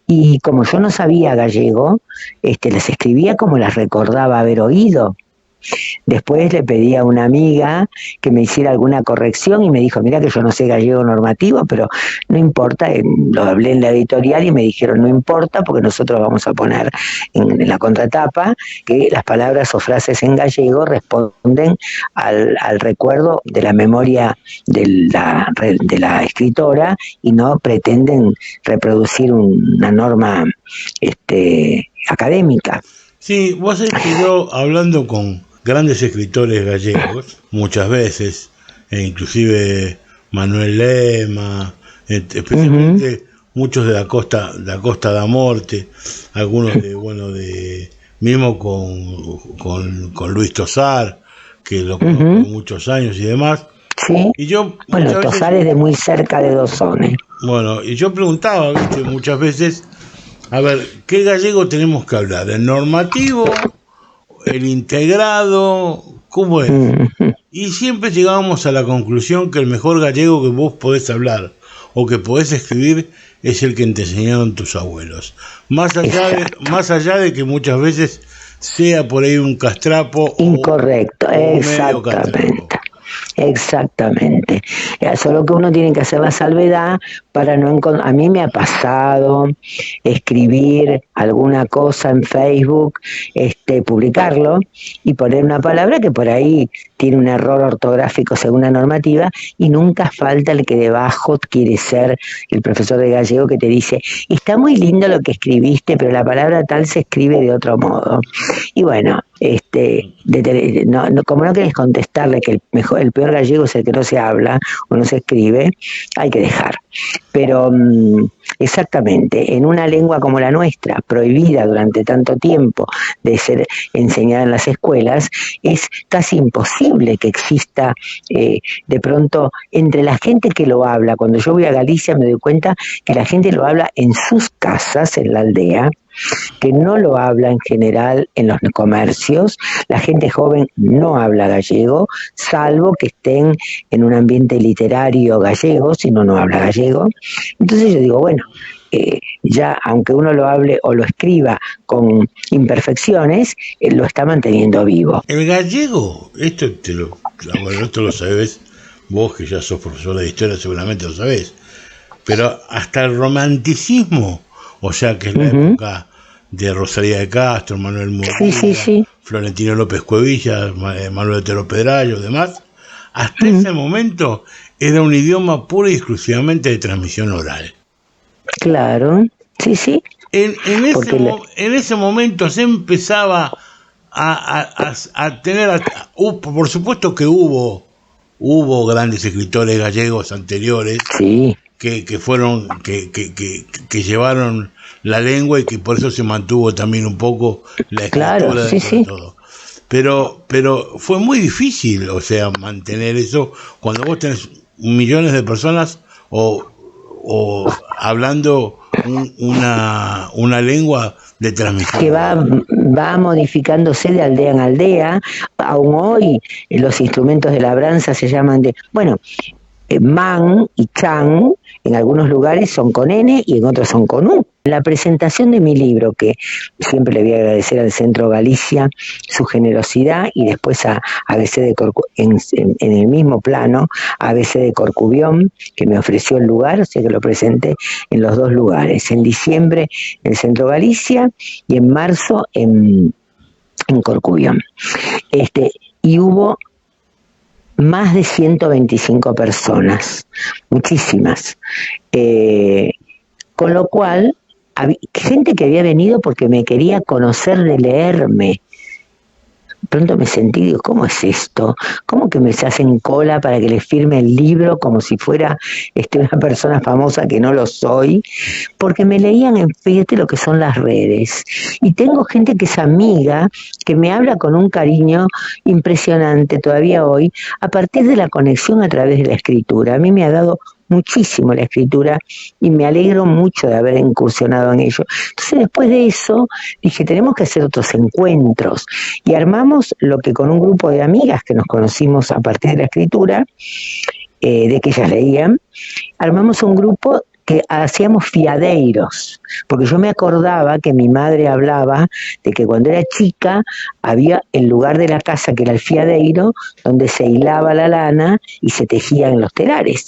Y como yo no sabía gallego, las escribía como las recordaba haber oído. Después le pedí a una amiga que me hiciera alguna corrección y me dijo, mira que yo no sé gallego normativo, pero no importa, lo hablé en la editorial y me dijeron, no importa porque nosotros vamos a poner en la contratapa que las palabras o frases en gallego responden al recuerdo de la memoria de la escritora y no pretenden reproducir una norma académica. Sí, vos sabés que yo, hablando con grandes escritores gallegos, muchas veces, inclusive Manuel Lema, especialmente muchos de la Costa da Morte, algunos mismo con Luis Tosar, que lo conozco muchos años y demás. Sí. Y yo Tosar es de muy cerca de Dosone. Bueno, y yo preguntaba, ¿viste? Muchas veces, a ver, ¿qué gallego tenemos que hablar? ¿El normativo? ¿El integrado? ¿Cómo es? Y siempre llegábamos a la conclusión que el mejor gallego que vos podés hablar o que podés escribir es el que te enseñaron tus abuelos. Más allá de que muchas veces sea por ahí un castrapo. Incorrecto, exactamente. Exactamente. Solo que uno tiene que hacer la salvedad para no encontrar. A mí me ha pasado escribir alguna cosa en Facebook, publicarlo y poner una palabra que por ahí tiene un error ortográfico según la normativa y nunca falta el que debajo quiere ser el profesor de gallego que te dice, está muy lindo lo que escribiste, pero la palabra tal se escribe de otro modo. Y bueno, como no querés contestarle que el peor gallego es el que no se habla o no se escribe, hay que dejar. Pero exactamente, en una lengua como la nuestra, prohibida durante tanto tiempo de ser enseñada en las escuelas, es casi imposible que exista de pronto entre la gente que lo habla. Cuando yo voy a Galicia me doy cuenta que la gente lo habla en sus casas, en la aldea, que no lo habla en general en los comercios. La gente joven no habla gallego, salvo que estén en un ambiente literario gallego, si no habla gallego. Entonces yo digo, bueno, ya aunque uno lo hable o lo escriba con imperfecciones, lo está manteniendo vivo. El gallego, esto lo sabés vos, que ya sos profesor de historia, seguramente lo sabés, pero hasta el romanticismo, o sea que es la época de Rosalía de Castro, Manuel Murguía, sí. Florentino López Cuevillas, Manuel Otero Pedrallo, demás, hasta ese momento era un idioma pura y exclusivamente de transmisión oral. Claro, sí. En ese momento se empezaba a tener, por supuesto que hubo grandes escritores gallegos anteriores, sí, que fueron que llevaron la lengua y que por eso se mantuvo también un poco la escritura, claro, sí. Todo. Pero fue muy difícil, o sea, mantener eso cuando vos tenés millones de personas o hablando una lengua de transmisión. Que va modificándose de aldea en aldea. Aún hoy los instrumentos de labranza se llaman man y chan, en algunos lugares son con N y en otros son con U. La presentación de mi libro, que siempre le voy a agradecer al Centro Galicia su generosidad, y después a ABC en el mismo plano, a ABC de Corcubión, que me ofreció el lugar, o sea que lo presenté en los dos lugares, en diciembre en el Centro Galicia y en marzo en Corcubión. Y hubo más de 125 personas, muchísimas. Con lo cual, gente que había venido porque me quería conocer de leerme. Pronto me sentí, digo, ¿cómo es esto? ¿Cómo que me se hacen cola para que les firme el libro como si fuera una persona famosa que no lo soy? Porque me leían fíjate lo que son las redes. Y tengo gente que es amiga, que me habla con un cariño impresionante todavía hoy, a partir de la conexión a través de la escritura. A mí me ha dado muchísimo la escritura y me alegro mucho de haber incursionado en ello. Entonces después de eso dije, tenemos que hacer otros encuentros y armamos lo que con un grupo de amigas que nos conocimos a partir de la escritura, de que ellas leían, armamos un grupo que hacíamos fiadeiros, porque yo me acordaba que mi madre hablaba de que cuando era chica había el lugar de la casa que era el fiadeiro, donde se hilaba la lana y se tejía en los telares.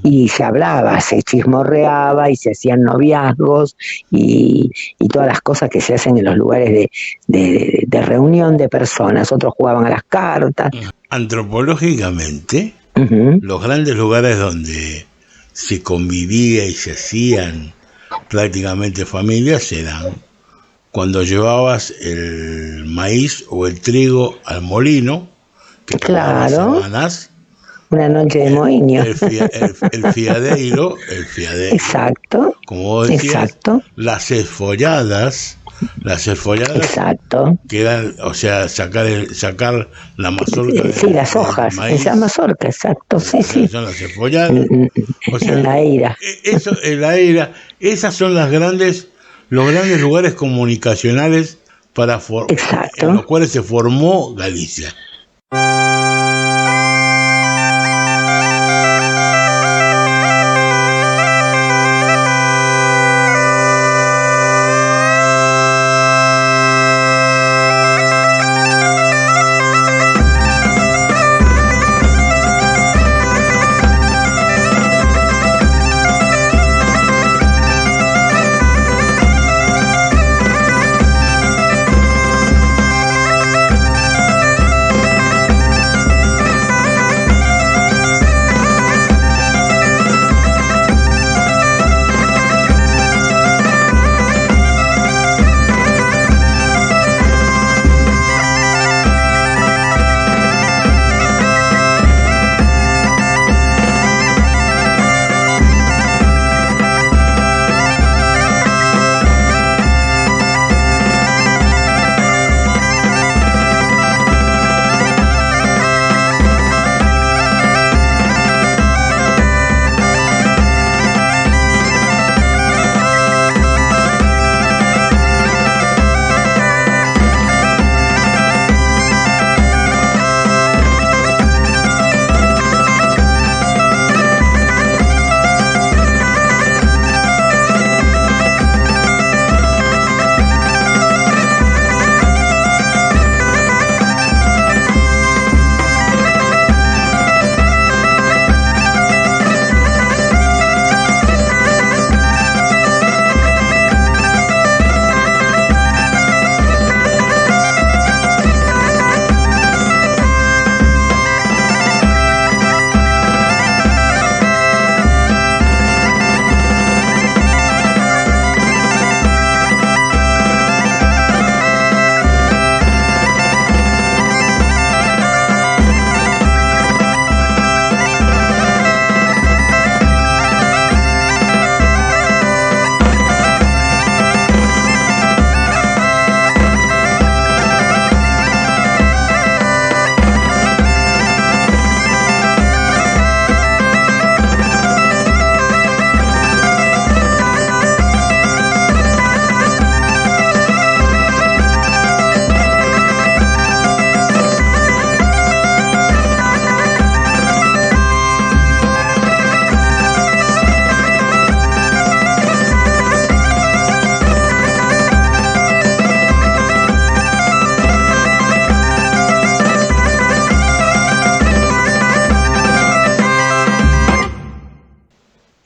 Y se hablaba, se chismorreaba y se hacían noviazgos y todas las cosas que se hacen en los lugares de reunión de personas. Otros jugaban a las cartas. Antropológicamente, los grandes lugares donde se convivía y se hacían prácticamente familias eran cuando llevabas el maíz o el trigo al molino, que claro, semanas, una noche de moinho, el fiadeiro, exacto, como vos decías, exacto, las esfolladas, exacto, que eran, o sea, sacar la mazorca, sí, las hojas, esa mazorca, exacto, sí, son las esfolladas, o sea, en la era, eso, en la era, esas son los grandes lugares comunicacionales en los cuales se formó Galicia.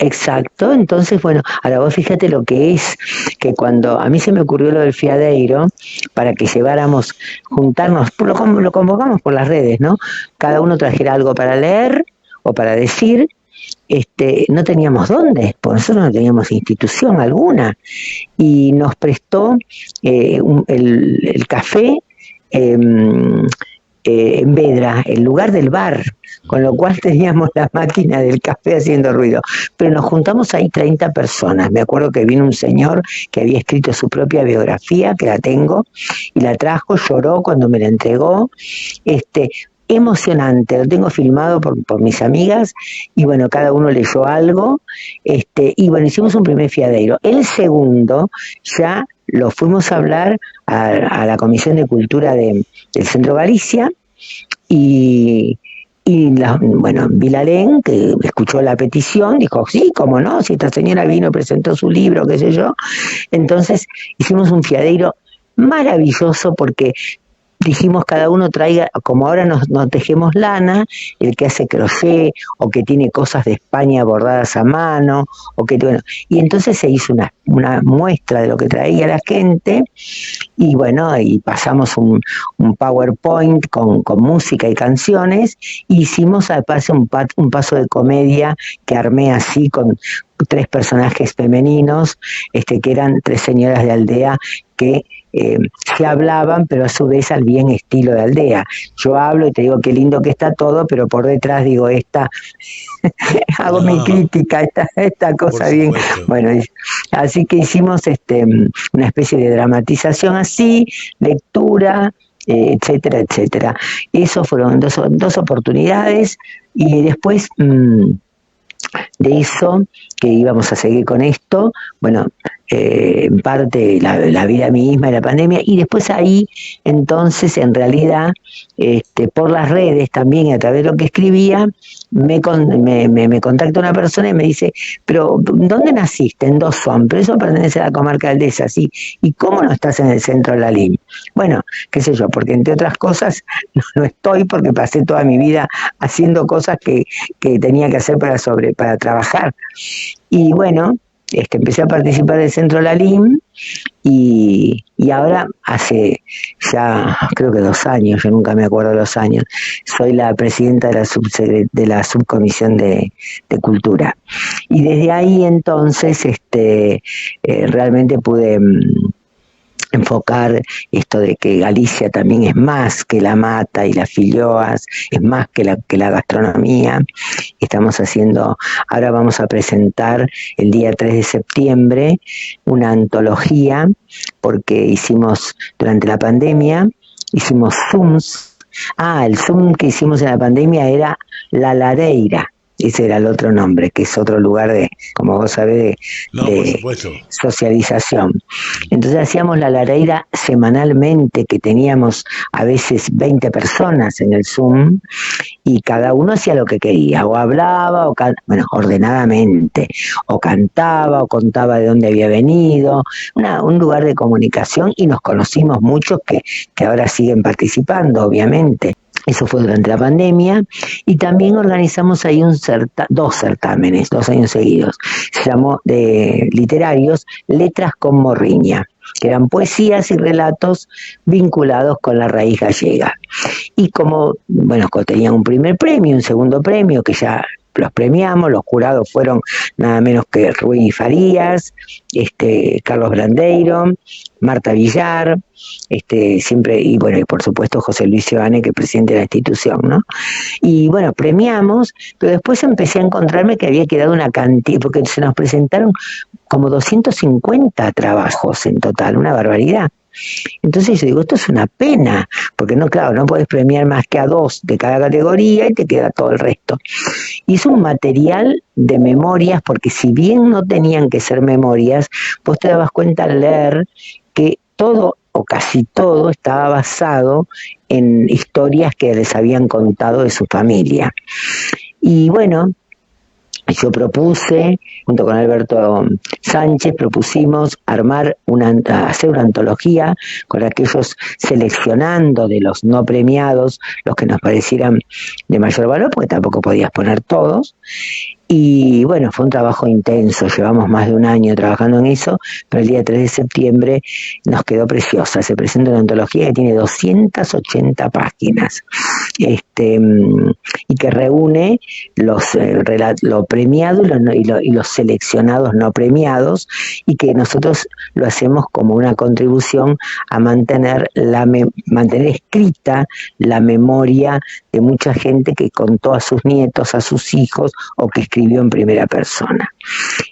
Exacto, entonces bueno, ahora vos fíjate lo que es, que cuando a mí se me ocurrió lo del fiadeiro, para que lleváramos, juntarnos, lo convocamos por las redes, ¿no? Cada uno trajera algo para leer o para decir, no teníamos dónde, porque nosotros no teníamos institución alguna, y nos prestó el café en Vedra, el lugar del bar, con lo cual teníamos la máquina del café haciendo ruido, pero nos juntamos ahí 30 personas. Me acuerdo que vino un señor que había escrito su propia biografía, que la tengo, y la trajo, lloró cuando me la entregó, emocionante, lo tengo filmado por mis amigas, y bueno, cada uno leyó algo, y bueno, hicimos un primer fiadeiro. El segundo ya lo fuimos a hablar a la Comisión de Cultura del Centro Galicia, y bueno, Vilalén, que escuchó la petición, dijo, sí, cómo no, si esta señora vino, presentó su libro, qué sé yo. Entonces hicimos un fiadeiro maravilloso, porque dijimos cada uno traiga, como ahora nos tejemos lana, el que hace crochet o que tiene cosas de España bordadas a mano, o que bueno, y entonces se hizo una muestra de lo que traía la gente, y bueno, y pasamos un PowerPoint con música y canciones, y hicimos al paso un paso de comedia que armé así con 3 personajes femeninos, que eran 3 señoras de aldea que se hablaban, pero a su vez al bien estilo de aldea. Yo hablo y te digo qué lindo que está todo, pero por detrás digo hago mi crítica, esta cosa bien. Bueno, así que hicimos una especie de dramatización así, lectura, etcétera, etcétera. Eso fueron dos oportunidades, y después de eso, que íbamos a seguir con esto, bueno, en parte la vida misma y la pandemia, y después ahí, entonces, en realidad, por las redes también, a través de lo que escribía, me contacta una persona y me dice, pero ¿dónde naciste? En Dosón, pero eso pertenece a la comarca de Aldesa, ¿sí? ¿Y cómo no estás en el centro de la LIM? Bueno, qué sé yo, porque entre otras cosas no estoy, porque pasé toda mi vida haciendo cosas que tenía que hacer para trabajar. Y bueno, empecé a participar del Centro Lalim, y ahora hace ya creo que 2 años, yo nunca me acuerdo los años, soy la presidenta de la subcomisión de Cultura. Y desde ahí entonces realmente pude enfocar esto de que Galicia también es más que la mata y las filloas, es más que la gastronomía. Estamos ahora vamos a presentar el día 3 de septiembre una antología, porque hicimos durante la pandemia, hicimos Zooms. El Zoom que hicimos en la pandemia era La Lareira. Ese era el otro nombre, que es otro lugar de, como vos sabés, de socialización. Entonces hacíamos La Lareira semanalmente, que teníamos a veces 20 personas en el Zoom, y cada uno hacía lo que quería, o hablaba, ordenadamente, o cantaba, o contaba de dónde había venido, un lugar de comunicación, y nos conocimos muchos que ahora siguen participando, obviamente. Eso fue durante la pandemia, y también organizamos ahí 2 certámenes, 2 años seguidos. Se llamó de literarios Letras con Morriña, que eran poesías y relatos vinculados con la raíz gallega. Y como tenían un primer premio, un segundo premio, que ya los premiamos, los jurados fueron nada menos que Rui Farías, Carlos Brandeiro, Marta Villar, siempre, y por supuesto José Luis Giovane, que es presidente de la institución, ¿no? Y bueno, premiamos, pero después empecé a encontrarme que había quedado una cantidad, porque se nos presentaron como 250 trabajos en total, una barbaridad. Entonces yo digo, esto es una pena, porque no podés premiar más que a 2 de cada categoría y te queda todo el resto. Y es un material de memorias, porque si bien no tenían que ser memorias, vos te dabas cuenta al leer que todo o casi todo estaba basado en historias que les habían contado de su familia. Y bueno, yo propuse, junto con Alberto Sánchez, propusimos hacer una antología con aquellos, seleccionando de los no premiados los que nos parecieran de mayor valor, porque tampoco podías poner todos, Y bueno, fue un trabajo intenso, llevamos más de un año trabajando en eso, pero el día 3 de septiembre nos quedó preciosa. Se presenta una antología que tiene 280 páginas, y que reúne lo premiado y los seleccionados no premiados, y que nosotros lo hacemos como una contribución a mantener escrita la memoria de mucha gente que contó a sus nietos, a sus hijos, o que escribió en primera persona.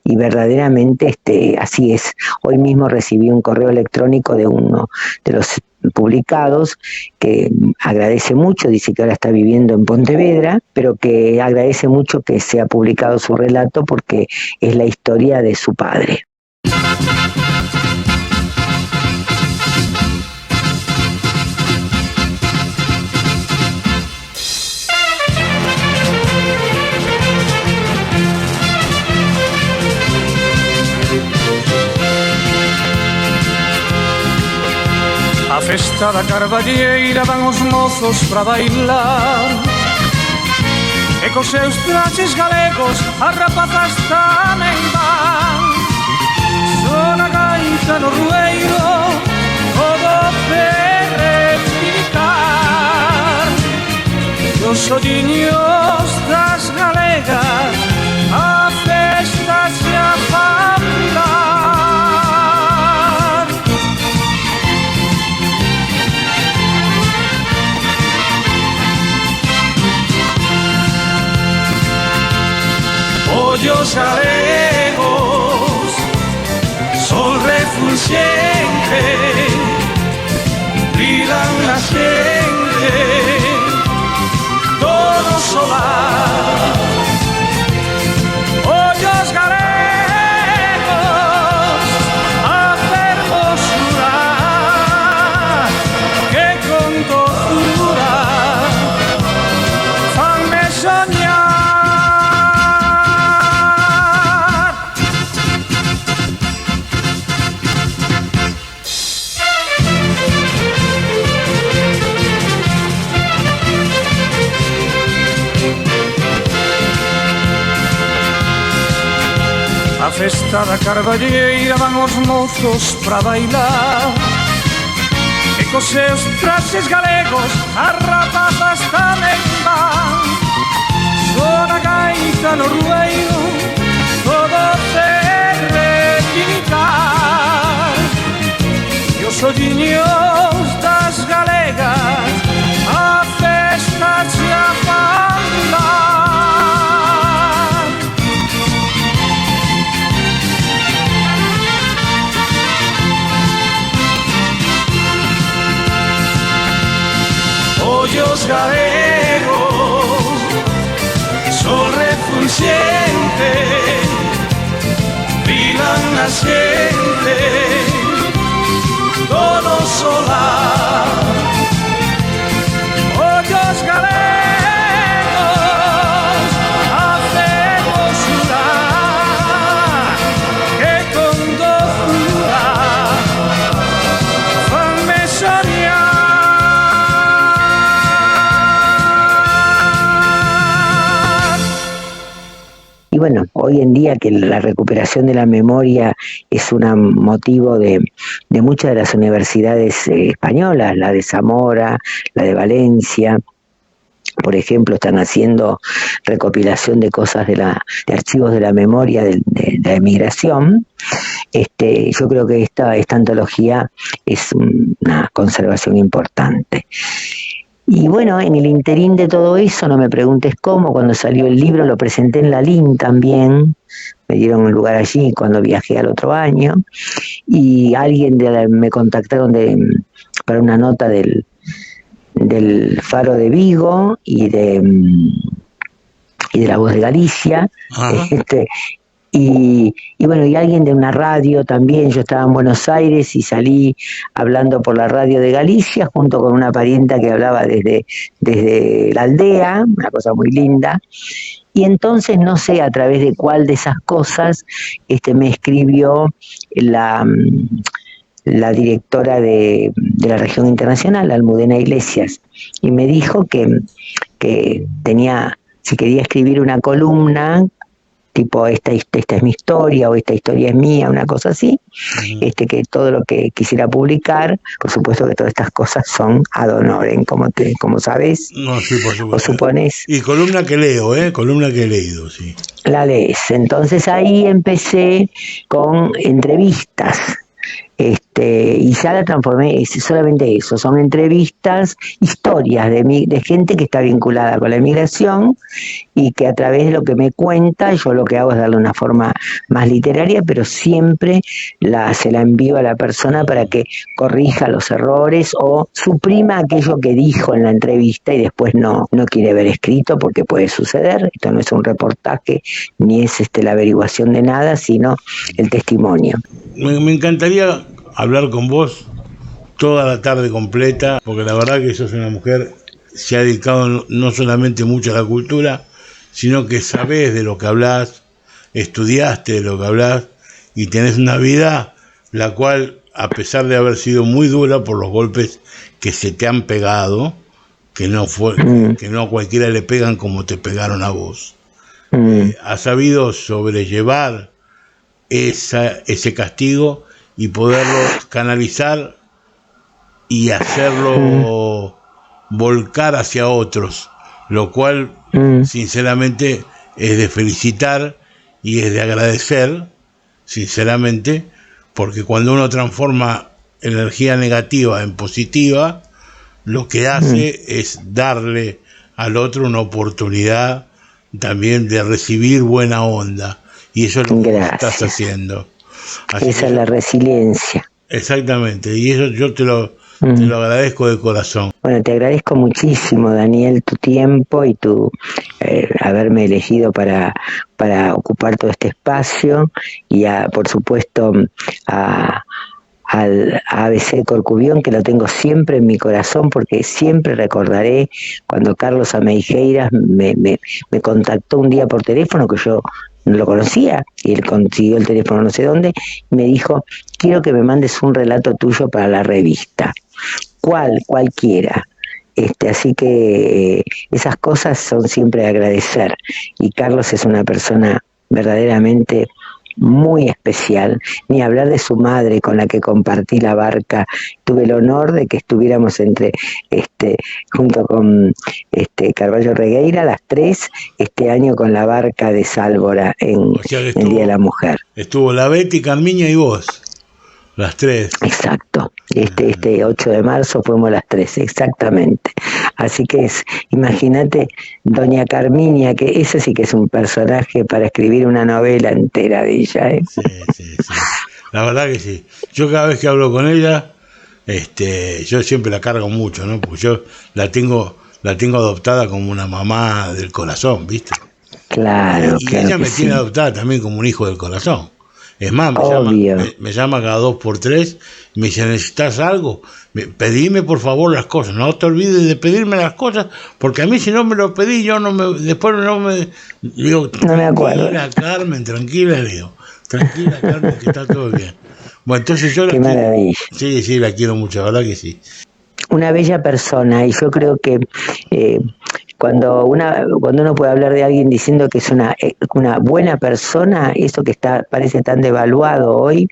Y verdaderamente así es. Hoy mismo recibí un correo electrónico de uno de los publicados que agradece mucho, dice que ahora está viviendo en Pontevedra, pero que agradece mucho que sea publicado su relato porque es la historia de su padre. A festa da Carballeira van os mozos pra bailar, e cos seus traxes galegos as rapazas tamén van. Son a gaita no rueiro, todo perrepicar, e os olliños das galegas a festa se afapilar. Ollos galegos, sol refulgente, brillan la gente, todo solar. Ollos galegos, a hermosura, que con dulzura fanme soñar. A festa da Carballeira van os mozos pra bailar, e cos seus traxes galegos as rapazas tamén van. Son a gaita no rueiro, todo perrepicar, e os olliños das galegas a festa se afapilar. Ollos galegos, sol refulgente, brillan la gente, todo solar. Ollos galegos, hacemos jurar que con dulzura fanme soñar. Y bueno, hoy en día que la recuperación de la memoria es un motivo de muchas de las universidades españolas, la de Zamora, la de Valencia, por ejemplo, están haciendo recopilación de cosas de archivos de la memoria de la emigración. Yo creo que esta antología es una conservación importante. Y bueno, en el interín de todo eso, no me preguntes cómo, cuando salió el libro lo presenté en la LIN también, me dieron un lugar allí cuando viajé al otro año, y me contactaron para una nota del Faro de Vigo y de La Voz de Galicia, y bueno, y alguien de una radio también. Yo estaba en Buenos Aires y salí hablando por la radio de Galicia junto con una parienta que hablaba desde la aldea, una cosa muy linda. Y entonces no sé a través de cuál de esas cosas me escribió la directora de la región internacional, Almudena Iglesias, y me dijo que si quería escribir una columna tipo esta es mi historia o esta historia es mía, una cosa así, que todo lo que quisiera publicar, por supuesto que todas estas cosas son ad honorem, como sabes. No, sí, por supuesto. O supones. Y columna que leo, columna que he leído, sí. La lees. Entonces ahí empecé con entrevistas. Y ya la transformé, es solamente eso, son entrevistas, historias de gente que está vinculada con la emigración y que a través de lo que me cuenta, yo lo que hago es darle una forma más literaria, pero siempre se la envío a la persona para que corrija los errores o suprima aquello que dijo en la entrevista y después no quiere ver escrito, porque puede suceder. Esto no es un reportaje ni es la averiguación de nada, sino el testimonio. Me encantaría hablar con vos toda la tarde completa, porque la verdad que sos una mujer que se ha dedicado no solamente mucho a la cultura, sino que sabés de lo que hablás, estudiaste de lo que hablás y tenés una vida la cual, a pesar de haber sido muy dura por los golpes que se te han pegado, que no a cualquiera le pegan como te pegaron a vos, has sabido sobrellevar ese castigo y poderlo canalizar y hacerlo volcar hacia otros, lo cual sinceramente es de felicitar y es de agradecer, sinceramente, porque cuando uno transforma energía negativa en positiva, lo que hace es darle al otro una oportunidad también de recibir buena onda, y eso es lo que estás haciendo. Esa es la resiliencia. Exactamente, y eso yo te lo agradezco de corazón. Bueno, te agradezco muchísimo, Daniel, tu tiempo y tu haberme elegido para ocupar todo este espacio y por supuesto al ABC Corcubión, que lo tengo siempre en mi corazón, porque siempre recordaré cuando Carlos Ameijeiras me contactó un día por teléfono, que yo no lo conocía, y él consiguió el teléfono no sé dónde, y me dijo: quiero que me mandes un relato tuyo para la revista. Cualquiera. Así que esas cosas son siempre de agradecer, y Carlos es una persona verdaderamente muy especial, ni hablar de su madre con la que compartí la barca. Tuve el honor de que estuviéramos junto con Carballo Regueira, las tres, este año con la barca de Sálvora en el Día de la Mujer. Estuvo la Betty, Carmiña y vos, las tres. Exacto. Este 8 de marzo fuimos las tres, exactamente. Así que imagínate, doña Carmiña, que ese sí que es un personaje para escribir una novela entera de ella. Sí. La verdad que sí. Yo cada vez que hablo con ella, yo siempre la cargo mucho, ¿no? Porque yo la tengo adoptada como una mamá del corazón, ¿viste? Claro. Y ella me tiene adoptada también como un hijo del corazón. Es más, me llama cada 2 por 3 y me dice: ¿necesitas algo? Pedime por favor las cosas, no te olvides de pedirme las cosas, porque a mí si no me lo pedí, después no me digo, no me acuerdo. Tranquila, Carmen, que está todo bien. Bueno, entonces yo Qué maravilla. Sí, la quiero mucho, la verdad que sí. Una bella persona, y yo creo que cuando uno puede hablar de alguien diciendo que es una buena persona, eso que parece tan devaluado hoy,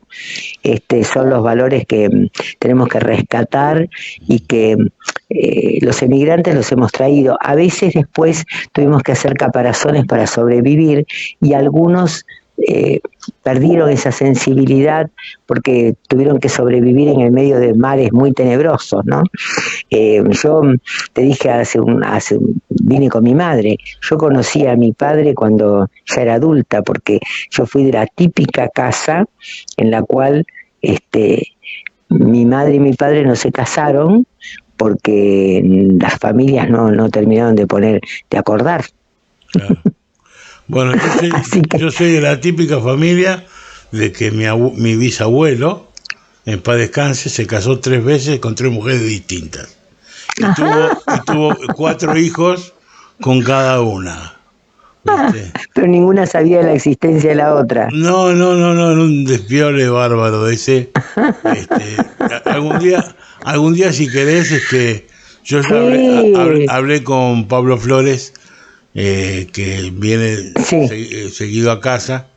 son los valores que tenemos que rescatar y que los emigrantes los hemos traído. A veces después tuvimos que hacer caparazones para sobrevivir, y algunos perdieron esa sensibilidad porque tuvieron que sobrevivir en el medio de mares muy tenebrosos, ¿no? Yo te dije vine con mi madre. Yo conocí a mi padre cuando ya era adulta, porque yo fui de la típica casa en la cual mi madre y mi padre no se casaron porque las familias no terminaron de acordar. Claro. Bueno, yo soy de la típica familia de que mi bisabuelo, en paz descanse, se casó 3 veces con 3 mujeres distintas. Y tuvo 4 hijos con cada una. Pero ninguna sabía de la existencia de la otra. No, un despiole bárbaro ese. Algún día si querés, yo hablé con Pablo Flores, que viene seguido a casa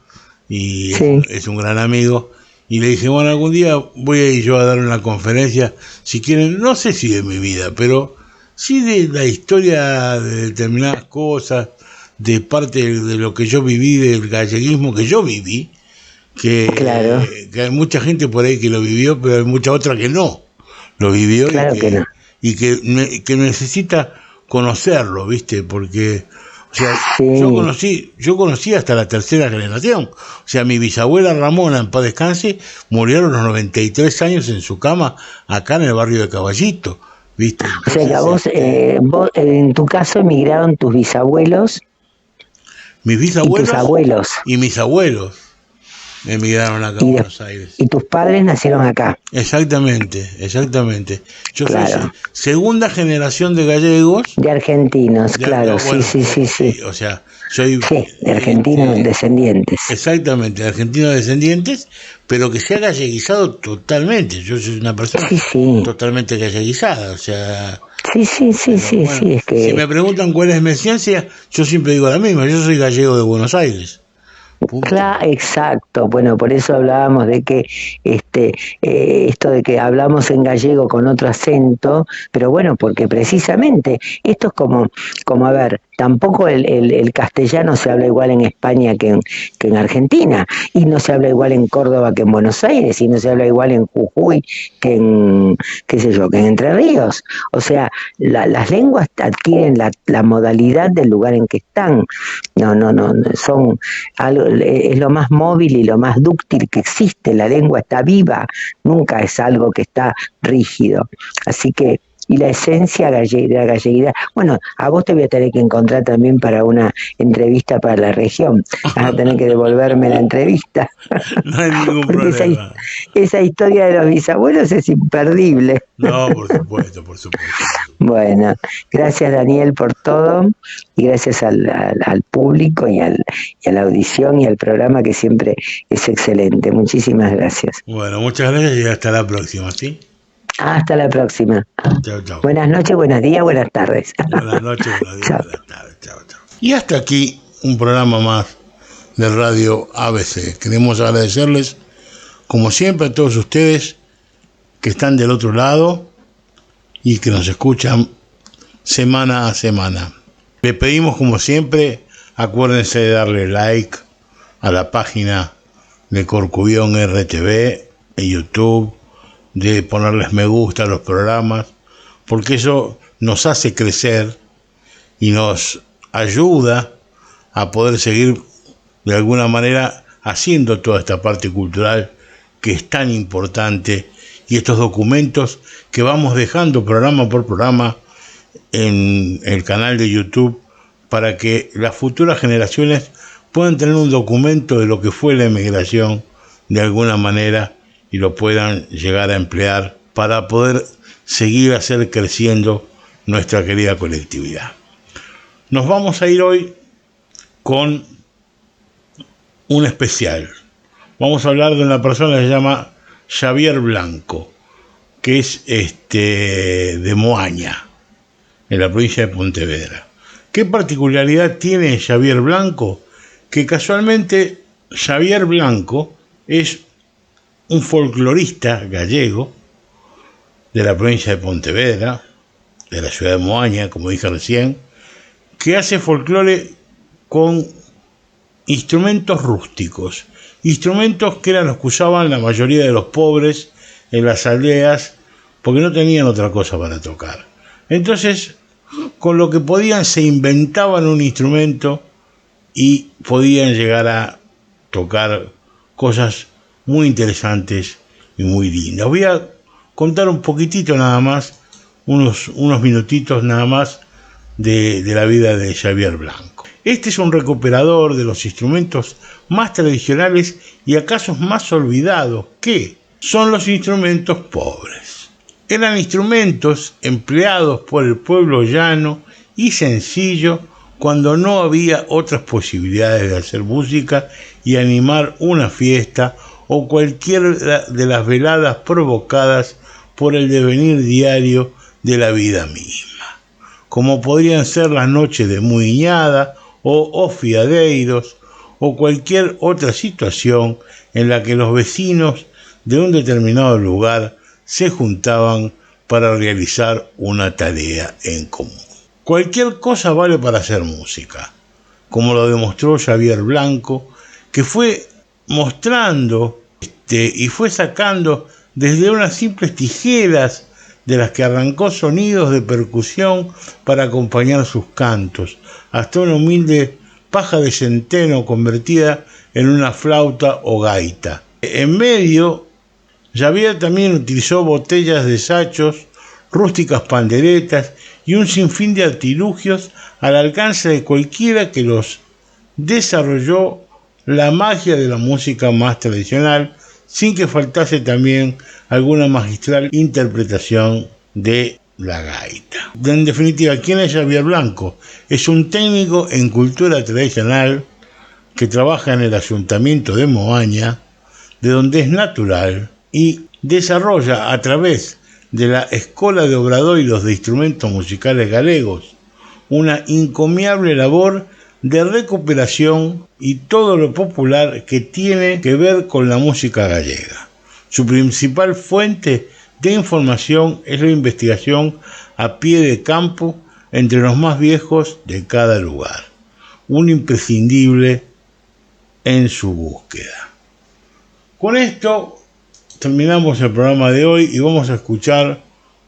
y es un gran amigo. Y le dije, bueno, algún día voy a ir yo a dar una conferencia, si quieren, no sé si de mi vida, pero sí de la historia de determinadas cosas, de parte de lo que yo viví, del galleguismo que yo viví, que hay mucha gente por ahí que lo vivió, pero hay mucha otra que no lo vivió, y que necesita conocerlo, ¿viste? Porque, o sea, yo conocí hasta la tercera generación. O sea, mi bisabuela Ramona, en paz descanse, murió a los 93 años en su cama, acá en el barrio de Caballito, ¿viste? Entonces, o sea que vos en tu caso emigraron tus bisabuelos. Mis bisabuelos y tus abuelos. Y mis abuelos emigraron acá a Buenos Aires. Y tus padres nacieron acá. Exactamente. Yo soy segunda generación de gallegos. De argentinos, sí. O sea, soy... Sí, de argentinos descendientes. Exactamente, de argentinos descendientes, pero que se ha galleguizado totalmente. Yo soy una persona totalmente galleguizada, o sea... Sí, es que... Si me preguntan cuál es mi esencia, yo siempre digo la misma, yo soy gallego de Buenos Aires. Claro, exacto. Bueno, por eso hablábamos de que esto de que hablamos en gallego con otro acento, pero bueno, porque precisamente esto es como a ver, tampoco el castellano se habla igual en España que en Argentina, y no se habla igual en Córdoba que en Buenos Aires, y no se habla igual en Jujuy que en, qué sé yo, que en Entre Ríos. O sea, las lenguas adquieren la modalidad del lugar en que están. No, son algo, es lo más móvil y lo más dúctil que existe. La lengua está viva, nunca es algo que está rígido. Así que, y la esencia de la galleguidad. Bueno, a vos te voy a tener que encontrar también para una entrevista para la región. Vas a tener que devolverme la entrevista. No hay ningún problema. Esa historia de los bisabuelos es imperdible. No, por supuesto. Bueno, gracias Daniel por todo, y gracias al público y a la audición y al programa, que siempre es excelente. Muchísimas gracias. Bueno, muchas gracias y hasta la próxima, ¿sí? Hasta la próxima. Chao. Buenas noches, buenos días, buenas tardes. Buenas noches, buenos días, buenas tardes. Chao. Y hasta aquí un programa más de Radio ABC. Queremos agradecerles, como siempre, a todos ustedes que están del otro lado y que nos escuchan semana a semana. Les pedimos, como siempre, acuérdense de darle like a la página de Corcubión RTV en YouTube, de ponerles me gusta a los programas, porque eso nos hace crecer y nos ayuda a poder seguir de alguna manera haciendo toda esta parte cultural que es tan importante, y estos documentos que vamos dejando programa por programa en el canal de YouTube, para que las futuras generaciones puedan tener un documento de lo que fue la emigración de alguna manera, y lo puedan llegar a emplear para poder seguir hacer creciendo nuestra querida colectividad. Nos vamos a ir hoy con un especial. Vamos a hablar de una persona que se llama Xavier Blanco, que es de Moaña, en la provincia de Pontevedra. ¿Qué particularidad tiene Xavier Blanco? Que casualmente Xavier Blanco es un folclorista gallego de la provincia de Pontevedra, de la ciudad de Moaña, como dije recién, que hace folclore con instrumentos rústicos, instrumentos que eran los que usaban la mayoría de los pobres en las aldeas, porque no tenían otra cosa para tocar. Entonces, con lo que podían se inventaban un instrumento y podían llegar a tocar cosas muy interesantes y muy lindas. Voy a contar un poquitito nada más, unos minutitos nada más de la vida de Xavier Blanco. Este es un recuperador de los instrumentos más tradicionales y acaso más olvidados, que son los instrumentos pobres. Eran instrumentos empleados por el pueblo llano y sencillo cuando no había otras posibilidades de hacer música y animar una fiesta o cualquier de las veladas provocadas por el devenir diario de la vida misma. como podrían ser las noches de Muiñada o Ofiadeiros, o cualquier otra situación en la que los vecinos de un determinado lugar se juntaban para realizar una tarea en común. Cualquier cosa vale para hacer música, como lo demostró Xavier Blanco, que fue mostrando y fue sacando desde unas simples tijeras de las que arrancó sonidos de percusión para acompañar sus cantos, hasta una humilde paja de centeno convertida en una flauta o gaita. En medio, Xavier también utilizó botellas de sachos, rústicas panderetas y un sinfín de artilugios al alcance de cualquiera que los desarrolló la magia de la música más tradicional, sin que faltase también alguna magistral interpretación de la gaita. En definitiva, ¿quién es Xavier Blanco? Es un técnico en cultura tradicional que trabaja en el Ayuntamiento de Moaña, de donde es natural, y desarrolla a través de la Escola de Obradoiros de Instrumentos Musicales Galegos una encomiable labor de recuperación y todo lo popular que tiene que ver con la música gallega. Su principal fuente de información es la investigación a pie de campo entre los más viejos de cada lugar, un imprescindible en su búsqueda. Con esto terminamos el programa de hoy y vamos a escuchar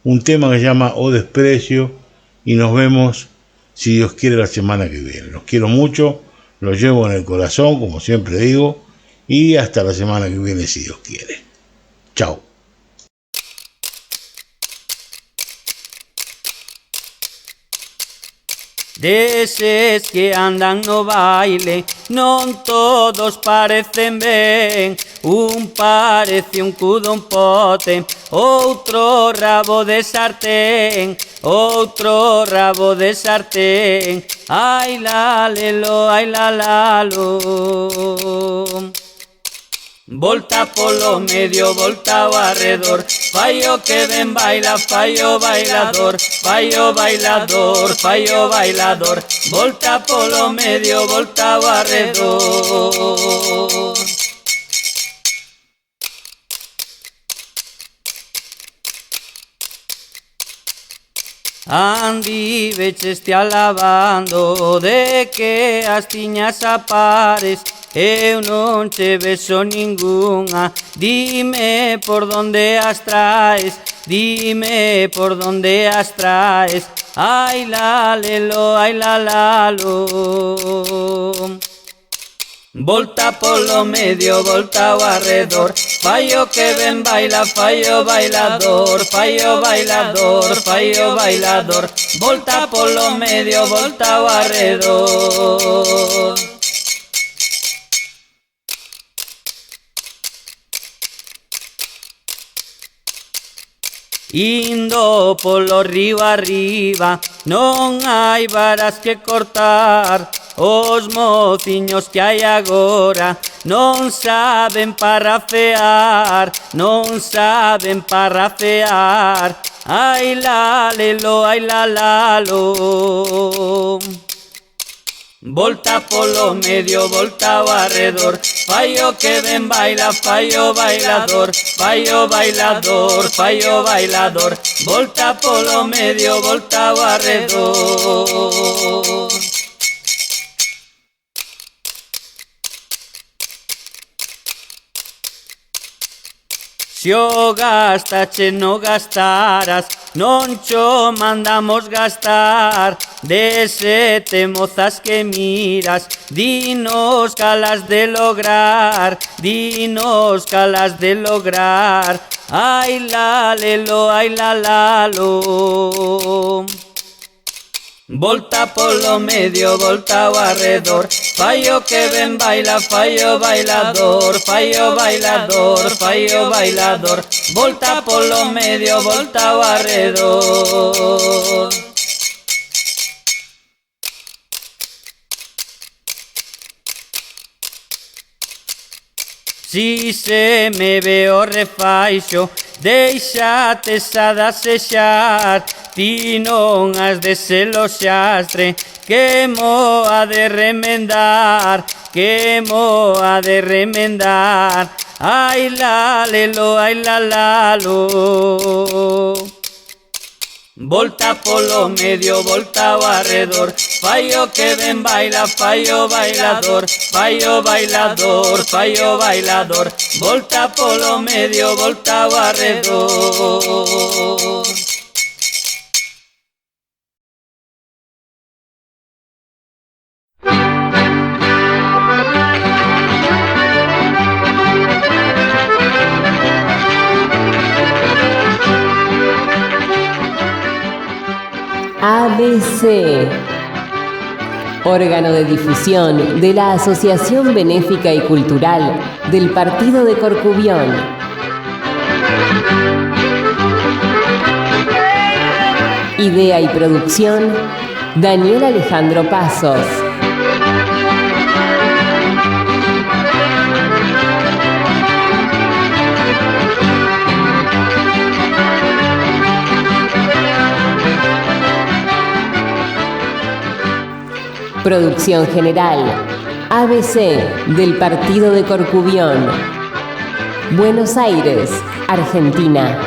un tema que se llama O Desprecio y nos vemos, si Dios quiere, la semana que viene. Los quiero mucho, los llevo en el corazón, como siempre digo, y hasta la semana que viene, si Dios quiere. Chao. Deses que andan no baile, non todos parecen ben. Un parece un cudo, un pote, outro rabo de sartén, outro rabo de sartén. Ai la lelo, ai la lalo. Volta polo medio, volta ao arredor, fai o que ben baila, fai o bailador, fai o bailador, fai o bailador. Volta polo medio, volta ao arredor. Andi vecheste alabando de que as tiñas a pares. Eu non che beso ningunha, dime por donde as traes, dime por donde as traes. Ai la lelo, ai la lalo. Volta polo medio, volta ao arredor, fai o que ben baila, fai o bailador, fai o bailador, fai o bailador. Volta polo medio, volta ao arredor. Indo polo río arriba, non hai varas que cortar. Os mociños que hai agora non saben parrafear, non saben parrafear. Ai la lelo, ai la lalo. Volta polo medio, volta ao arredor, fai o que ben baila, fai o bailador, fai o bailador, fai o bailador. Volta polo medio, volta ao arredor. Se o gastache no gastaras, non cho mandamos gastar. De 7 mozas que miras, dinos calas de lograr, dinos calas de lograr. Ai la lelo, ai la lalo. Volta polo medio, volta ao arredor, fai o que ben baila, fai o bailador, fai o bailador, fai o bailador. Volta polo medio, volta ao arredor. Si se me ve o refaixo, deixate xa de asexar, ti non has de ser o xastre que mo ha de remendar, que mo ha de remendar. Ai la lelo, ai la lalo. Volta polo medio, volta ao arredor, fai o que ben baila, fai o bailador, fai o bailador, fai o bailador. Volta polo medio, volta ao arredor. ABC, órgano de difusión de la Asociación Benéfica y Cultural del Partido de Corcubión. Idea y producción, Daniel Alejandro Pasos. Producción general, ABC del Partido de Corcubión, Buenos Aires, Argentina.